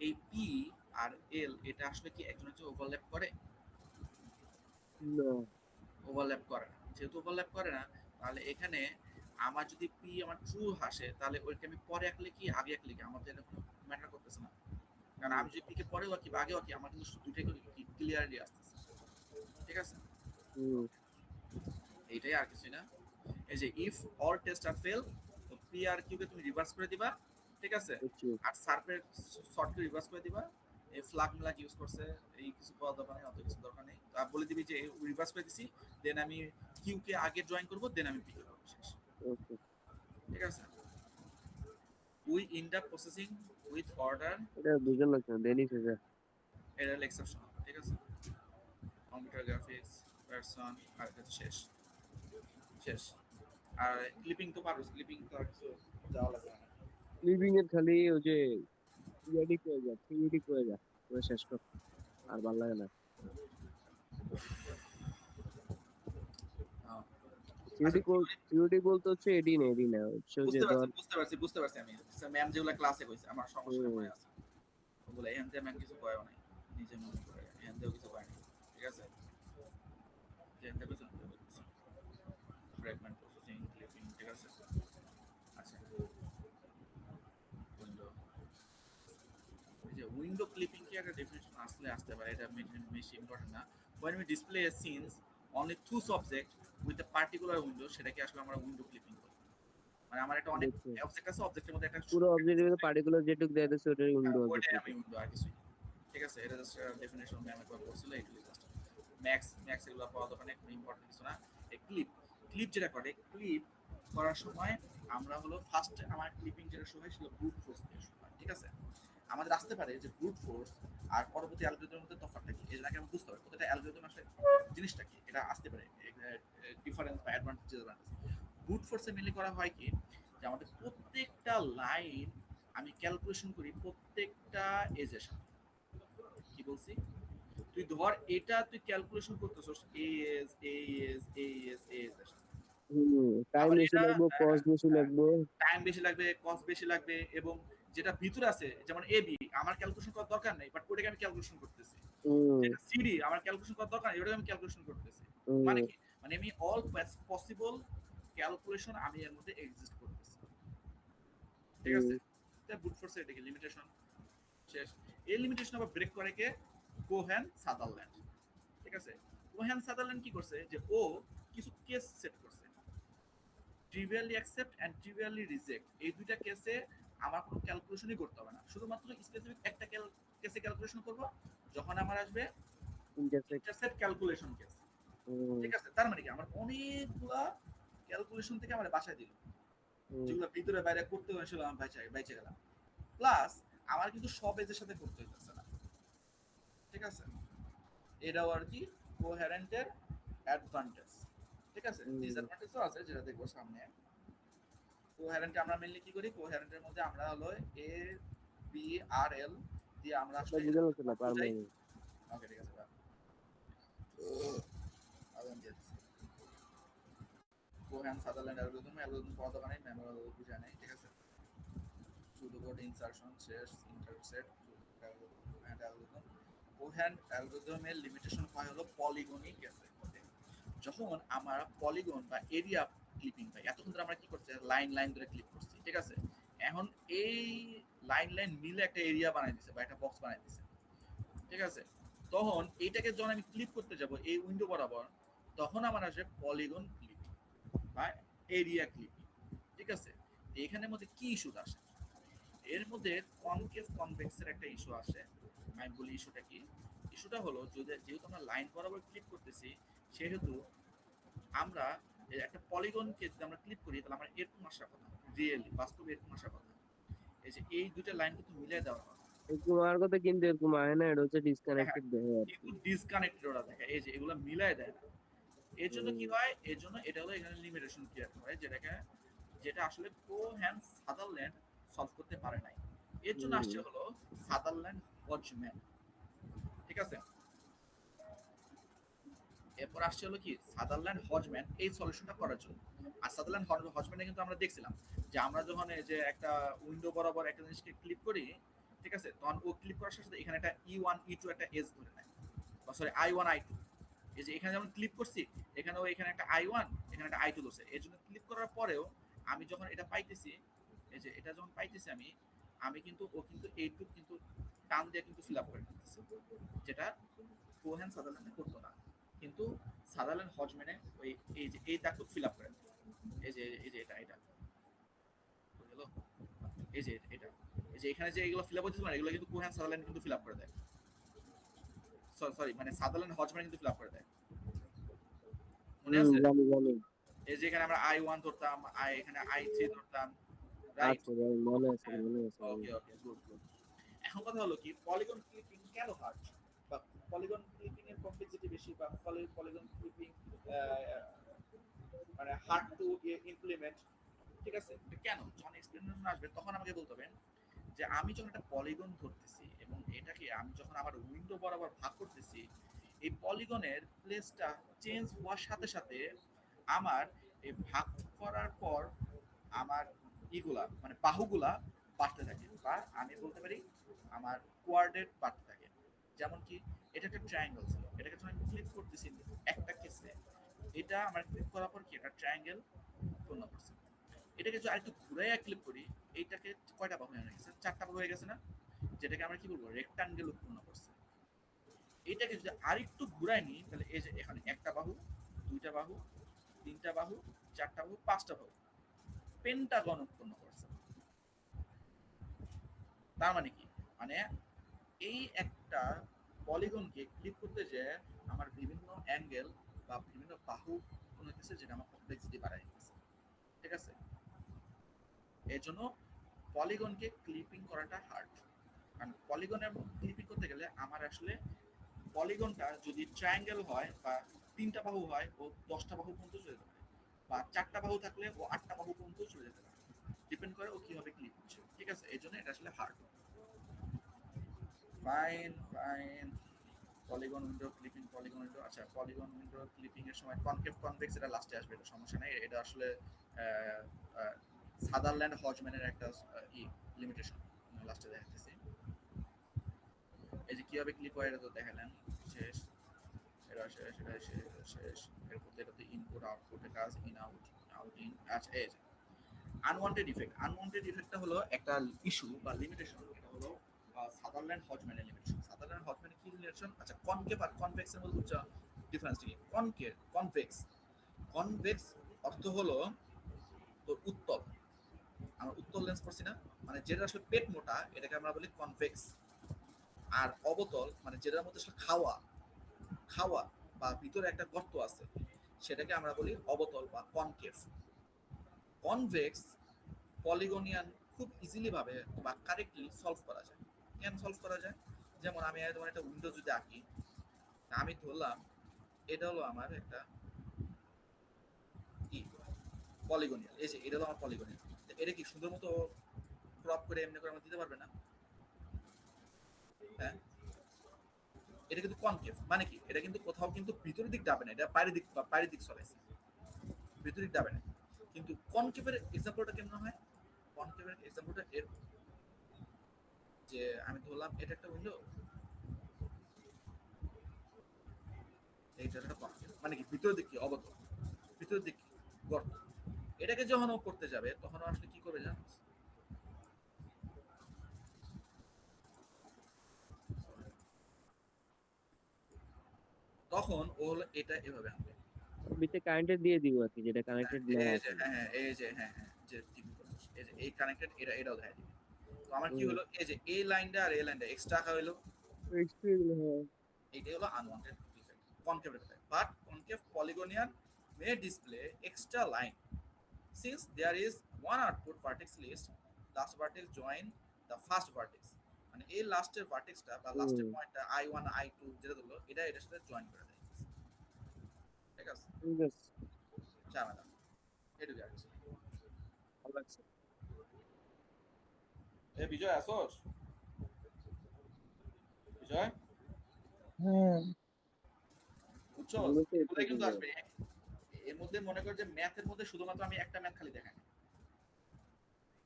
এই পি আর এল এটা আসলে কি একজন একজন ওভারল্যাপ করে? না ওভারল্যাপ করে না। যেহেতু ওভারল্যাপ করে না, তাহলে এখানে আমার যদি পি আমার ট্রু আসে, তাহলে ওইটা আমি পরে আঁকলে কি আগে আঁকলে কি আমার তো এটা কোনো ম্যাটার করতেছে না। কারণ হুম আমি যদি পিকে পরেও আঁকি বা আগেও আঁকি, আমার কিন্তু দুইটাই কি ক্লিয়ারলি আসতেছে, ঠিক আছে? হুম এইটাই, আর কিছুই না। এই যে if all test are fail, তো পি আর কিউ কে তুমি রিভার্স করে দিবা, ঠিক আছে? বুঝছি আর সার্ফের শর্টকে রিভার্স করে দিবা। এই ফ্ল্যাগ মিলাগ ইউজ করছে, এই কিছু পাওয়া দরকার নেই, অত কিছু দরকার নেই। তা বলে দিবি যে রিভার্স করে দিছি, দেন আমি কিউ কে আগে জয়েন করব, দেন আমি পি কে করব, শেষ, ওকে ঠিক আছে? We ইন্ড up processing with order, এটা বুঝলাম না দেনি ফেজা এটা হলো এক্সেপশন, ঠিক আছে? কম্পিউটার গ্রাফিক্স পারসন, আর এটা শেষ, শেষ। আর ক্লিপিং তো পারো, ক্লিপিং তো আর কিছু যাওয়া লাগবে না। লিভিং এর খালি ওই যে ইয়াডি করে যা 3D করে যা পুরো শেষ কর আর ভালো লাগে না হ্যাঁ। আচ্ছা, 3D theory বলতে হচ্ছে এডি না এডি না হচ্ছে ওই যে ধর বুঝতে পারছি আমি। ম্যাম যেগুলো ক্লাসে কইছে আমার সমস্যা হুম মনে আছে। ওগুলো এখান থেকে ম্যাম কিছু কয়ও নাই, নিজে মনে করে এখান থেকেও কিছু কয় নাই, ঠিক আছে? এখান থেকে কিছু ফ্র্যাগমেন্ট প্রসেসিং ক্লিপিং, ঠিক আছে? আচ্ছা, উইন্ডো, এই যে উইন্ডো ক্লিপিং কি একটা ডেফিনেশন আসলে আসতে পারে, এটা বেশি ইম্পর্টেন্ট না। when we display a scenes only two subject with a particular window, সেটাকে আসলে আমরা উইন্ডো ক্লিপিং বলি। মানে আমার একটা অনেক বুঝছি অবজেক্ট আছে, অবজেক্টের মধ্যে একটা পুরো অবজেক্টের ভিতরে পার্টিকুলার যেটুকু দেয়া আছে ওটাই উইন্ডো ওইটাই অবজেক্ট আমি উইন্ডো, আর কিছুই না। ঠিক আছে, এটা জাস্ট ডেফিনেশন ম্যাম একবার বলছিল, এইটুকু জাস্ট। ম্যাক্স এগুলো পাওয়া দরকার নেই, কোনো ইম্পর্টেন্ট কিছু না। এই ক্লিপ যেটা করে, ক্লিপ করার সময় আমরা হলো ফার্স্ট আমার ক্লিপিং যেটা শুরু হয় সেটা ব্রুট ফোর্স দিয়ে শুরু হয়, ঠিক আছে? আমাদের আসতে পারে যে ব্রুট ফোর্স আর পরবর্তী অ্যালগরিদমের মধ্যে তফাৎটা কি, এর আগে আমরা বুঝতে পারি প্রত্যেকটা অ্যালগরিদম আসলে জিনিসটা কি, এটা আসতে পারে ডিফারেন্স বা অ্যাডভান্টেজ ডিসঅ্যাডভান্টেজ। ব্রুট ফোর্সে মেনলি করা হয় কি, যে আমাদের প্রত্যেকটা লাইন আমি ক্যালকুলেশন করি প্রত্যেকটা এজের সাথে। কি বলছি? তুই ধর এটা তুই ক্যালকুলেশন করতেছস a edge a edge a edge a edge এর সাথে। হুম টাইম আবার বেশি এটা লাগবে কস্ট বেশি লাগবে টাইম বেশি লাগবে, কস্ট বেশি লাগবে, এবং যেটা ভিতরে আছে যেমন এবি আমার ক্যালকুলেশন করার দরকার নেই, বাট ওটাকে আমি ক্যালকুলেশন করতেছি। হুম, যেটা সিডি আমার ক্যালকুলেশন করার দরকার নেই, ওটা আমি ক্যালকুলেশন করতেছি। মানে হুম, কি? মানে আমি অল পসিবল ক্যালকুলেশন আমি এর মধ্যে এক্সিস্ট করতেছি। ঠিক হুম, আছে? এটা বুট ফোর্স এটা কি লিমিটেশন শেষ। এই লিমিটেশন আবার ব্রেক করে কে? Cohen Sutherland. ঠিক আছে? কোহেন সাদারল্যান্ড কি করছে যে ও কিছু কেস সেট করছে। ট্রিভিয়ালি অ্যাকসেপ্ট এন্ড ট্রিভিয়ালি রিজেক্ট এই দুইটা কেসে আমার কোনো ক্যালকুলেশনই করতে হবে না, শুধুমাত্র স্পেসিফিক একটা কেসে ক্যালকুলেশন করব যখন আমার আসবে ইন্টারসেক্ট, ইন্টারসেপ্ট ক্যালকুলেশন কেস। হুম, ঠিক আছে, তার মানে কি আমার অনেকগুলা ক্যালকুলেশন থেকে আমার বাসায় দিল, হুম, যেগুলো ভিতরে বাইরে করতে হয়েছিল আমি বাইচে গেলাম। প্লাস আমার কিন্তু সব এজের সাথে করতে হইতেছে না। ঠিক আছে, এটাও আর কি কোহেরেন্টের অ্যাডভান্টেজ। ঠিক আছে, হুম। ডিসঅ্যাডভান্টেজও আছে যেটা দেখবো সামনে। কোহেরেন্টে আমরা মেইনলি কি করি, কোহেরেন্টের মধ্যে আমরা হলো এ বি আর এল দিয়ে আমরা এটা আসলে বুঝে লাগছে না পারবো বুঝাই। না। ওকে ঠিক আছে, আগুন দিয়ে দিচ্ছি। কোহেন সাদারল্যান্ড অ্যালগরিদম পড়া দরকার নেই, মেমোরাল বুঝা নেই। ঠিক আছে, শুধু কোড ইনসারশন শেষ ইন্টারসেট অ্যালগরিদম। কোহেন অ্যালগরিদমের লিমিটেশন হয় হলো পলিগনিক কেসে। যখন আমরা পলিগন বা এরিয়া ক্লিপিং পাই, এতক্ষণ ধরে আমরা কি করছি, লাইন লাইন ধরে ক্লিপ করছি। ঠিক আছে, এখন এই লাইন লাইন মিলে একটা এরিয়া বানাই দিছে বা একটা বক্স বানাই দিছে। ঠিক আছে, তখন এইটাকে যখন আমি ক্লিপ করতে যাব এই উইন্ডো বরাবর, তখন আমার আসবে পলিগন ক্লিপিং বা এরিয়া ক্লিপিং। ঠিক আছে, এখানের মধ্যে কি ইস্যু আসে, এর মধ্যে কনকেভ কনভেক্সের একটা ইস্যু আসে। আমি বলি ইস্যুটা কি। ইস্যুটা হলো যেহেতু আমরা লাইন বরাবর ক্লিক করতেছি, সেহেতু আমরা একটা পলিগনকে যদি আমরা ক্লিক করি তাহলে আমরা এরকম আসার কথা, রিয়েলি বাস্তবে এরকম আসার কথা। এই যে এই দুইটা লাইন কিন্তু মিলিয়ে দেওয়ার কথা। এরকম আমার কথা কিন্তু এরকম হয় না, এটা হচ্ছে হ্যাঁ হ্যাঁ, ডিসকানেক্টেড দেখে আর কি। কিন্তু ডিসকানেক্টেড ওরা দেখে, এই যে এগুলো মিলায় দেয় না। এর জন্য কি হুম, হয়, এর জন্য এটা হলো এখানে লিমিটেশন ক্রিয়েট করে, যেটা আসলে কোহেন সাদারল্যান্ড সলভ করতে পারে নাই। এর জন্য হুম, আসছে হলো সাদারল্যান্ড হজম্যান। ঠিক আছে, এরপর আসছে হলো কি সাদারল্যান্ড হজম্যান এই সলিউশনটা করার জন্য। আর সাদারল্যান্ড হজম্যানে কিন্তু আমরা দেখছিলাম যে আমরা যখন এই যে একটা উইন্ডো বরাবর একটা জিনিসকে ক্লিক করি, ঠিক আছে, তখন ও ক্লিক করার সাথে সাথে এখানে একটা E1 E2 একটা এজ ধরে নেয়, সরি I1 I2। এই যে এখানে যেমন ক্লিক করছি, এখানেও এখানে একটা I1 এখানে একটা I2 ধরছে। এর জন্য ক্লিক করার পরেও আমি যখন এটা পাইতেছি, এই যে এটা যখন পাইতেছি আমি, আমি কিন্তু ও কিন্তু এইটুক কিন্তু টান দিয়ে কিন্তু ফিল আপ করে নিতেছি, যেটা কোহেন সাদারল্যান্ডে করতো না। কিন্তু সাদারল্যান্ড হজম্যানে ওই এই যে এই দাগটুক ফিল আপ করে দেয়। এই যে এটা এটা বুঝে গেল, এই যে এটা, এই যে এখানে যে এগুলো ফিল আপ হচ্ছে না, এগুলো কিন্তু কোহেন সাদারল্যান্ড কিন্তু ফিল আপ করে দেয়। সরি মানে সাদারল্যান্ড হজম্যান কিন্তু ফিল আপ করে দেয়, মনে হুম, আছে? জানি জানি। এই যে এখানে আমরা I1 ধরতাম, এখানে I3 ধরতাম, রাইট? আচ্ছা ভাই, মনে আছে হ্যাঁ, মনে আছে। ওকে ওকে, গুড গুড। এখন কথা হলো কি, পলিগন ক্লিপিং কেন হার্ড, বা পলিগন ক্লিপিং এর কমপ্লেক্সিটি বেশি, বা পলিগন ক্লিপিং মানে হার্ড টু ইমপ্লিমেন্ট। ঠিক আছে, এটা কেন, যখন এক্সপ্লেনেশন আসবে তখন আমাকে বলতে হবে যে আমি যখন একটা পলিগন ধরতেছি এবং এটাকে আমি যখন আমার উইন্ডো বরাবর ভাগ করতেছি, এই পলিগনের প্লেসটা চেঞ্জ হওয়ার সাথে সাথে আমার এই ভাগ করার পর আমার ইগুলা মানে বাহুগুলা বাড়তে থাকে, বা আমি বলতে পারি আমার কোয়ার্ডেট বাড়তে থাকে। যেমন কি, এটা একটা ট্রায়াঙ্গেল ছিল, এটাকে যখন আমি ক্লিক করতেছি একটা কেসে, এটা আমার ক্লিক করার পর কি একটা ট্রায়াঙ্গেল পূর্ণ করছে। এটাকে যদি আরেকটু ঘুরাইয়া ক্লিক করি, এইটাকে কয়টা বাহু হয়ে গেছে, চারটা বাহু হয়ে গেছে না, যেটাকে আমরা কি বলবো রেক্টাঙ্গেল উৎপন্ন করছে। এটাকে যদি আরেকটু ঘুরাই নিই তাহলে এই যে এখানে একটা বাহু, দুইটা বাহু, তিনটা বাহু, চারটা বাহু, পাঁচটা বাহু, পেন্টাগন উৎপন্ন করছে। তার মানে কি, মানে এই একটা পলিগনকে ক্লিক করতে যে আমার বিভিন্ন অ্যাঙ্গেল বা বিভিন্ন বাহু উৎপন্ন হইতেছে, যেটা আমার কমপ্লেক্সিটি বাড়াই দিতেছে। ঠিক আছে, এর জন্য পলিগনকে ক্লিপিং করাটা হার্ড। কারণ পলিগনের ক্লিপিং করতে গেলে আমার আসলে পলিগনটা যদি ট্রায়াঙ্গেল হয় বা তিনটা বাহু হয় ও 10টা বাহু পর্যন্ত চলে যেতে পারে, বা চারটা বাহু থাকলে ও 8টা বাহু পর্যন্ত চলে যেতে পারে, ডিপেন্ড করে ও কিভাবে ক্লিপ করছে। ঠিক আছে, এই জন্য এটা আসলে hard. Fine fine. Polygon window clipping, polygon window, আচ্ছা পলিগন উইন্ডো ক্লিপিং এর সময় কনকেভ কনভেক্স এটা লাস্টে আসবে, এটা সমস্যা নেই, এটা আসলে সাদারল্যান্ড হজম্যানের একটা লিমিটেশন লাস্টে দেখাতেছি। এই যে কিভাবে ক্লিক হয় এটা তো দেখালেন, শেষ, এটা শেষ, এটা শেষ, শেষ। এরপর এটাতে ইনপুট আউটপুটের কাজ, ইন আউট, আউট ইন। আচ্ছা, এই যে আনওয়ান্টেড ইফেক্ট। আনওয়ান্টেড ইফেক্টটা হলো একটা ইস্যু বা লিমিটেশন। এটা হলো সাদারল্যান্ড হজম্যানের লিমিটেশন। সাদারল্যান্ড হজম্যানের কি লিমিটেশন? আচ্ছা, কনকেভ আর কনভেক্সের মধ্যে বুঝছো ডিফারেন্স কি? কনভেক্স, কনভেক্স অর্থ হলো তোর উত্তল। আমরা উত্তল লেন্স পড়ছি না, মানে যেটা আসলে পেট মোটা এটাকে আমরা বলি কনভেক্স। আর অবতল মানে যেটার মধ্যে আসলে খাওয়া খাওয়া বা ভিতরে একটা গর্ত আছে সেটাকে আমরা বলি অবতল বা কনকেভ। কনভেক্স পলিগনিয়ান খুব ইজিলি ভাবে বা কারেক্টলি সলভ করা যায়। কেন সলভ করা যায়? যেমন আমি তোমার একটা উইন্ডো যদি আঁকি, আমি ধরলাম এটা হলো আমার একটা কি পলিগনিয়াল, এই যে এটা হলো আমার পলিগনিয়াল। এটা কি সুন্দর মতো ক্রপ করে এমনি করে আমরা দিতে পারবে না? হ্যাঁ, এটা কিন্তু কনকেভ, মানে কি এটা কিন্তু কোথাও কিন্তু ভিতরের দিক যাবে না, এটা বাইরের দিক চলেছে, ভিতরের দিক যাবে না। কিন্তু কনকেভের এক্সাম্পলটা কেমন হয়? কনকেভের এক্সাম্পলটা এর যে আমি ধরলাম এটা একটা উইন্ডো, এইটা একটা কনকেভ, মানে কি ভিতরের দিক কি অবতল, ভিতরের দিক কি গর্ত। এটাকে যখন ও করতে যাবে তখন ও আসলে কি করবে জানো? তখন ও হলো এটা এভাবে আনবে। বিতে কারেন্টেড দিয়ে দিব আর কি, যেটা কানেক্টেড না এই যে আছে। হ্যাঁ হ্যাঁ, এই যে হ্যাঁ হ্যাঁ, যে ঠিক করছিস, এই যে এই কানেক্টেড, এটাও দেখা দিবে। তো আমার কি হুম, হলো, এই যে এই লাইনটা আর এই লাইনটা এক্সট্রা রাখা হলো, এক্সট্রিম, হ্যাঁ। এইটাই হলো আনওয়ান্টেড ইফেক্ট কনকেভের ক্ষেত্রে। But concave polygon may display extra line since there is one output vertex list, last vertex join the first vertex, মানে এই লাস্টের ভার্টেক্সটা বা হুম, লাস্টের পয়েন্টটা i1 i2 যেটা দিলো এটা এটার সাথে জয়েন করে দেয়। ঠিক আছে, ঠিক আছে, ঝামেলা এটুকু আর কিছু না। ভালো লাগছে। এ বিজয় আসোস? বিজয়, হ্যাঁ, বুঝছস ভালো তো একটু এগুলাই কিন্তু বুঝলাম। আসবে। এর মধ্যে মনে কর যে ম্যাথের মধ্যে শুধুমাত্র আমি একটা ম্যাথ খালি দেখাই,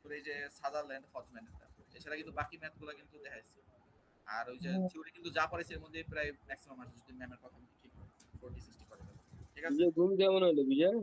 তোর এই যে সাদারল্যান্ড হজম্যানটা, এছাড়া কিন্তু বাকি ম্যাথগুলো কিন্তু দেখাইছি। আর ওই যে হ্যাঁ, থিওরি কিন্তু যা পড়াইছে এর মধ্যে প্রায় ম্যাক্সিমাম আসে যদি ম্যামের কথা আমি ঠিক 40-60 করে দেবো। ঠিক আছে, বিজয় ঘুম কেমন হলো বিজয়?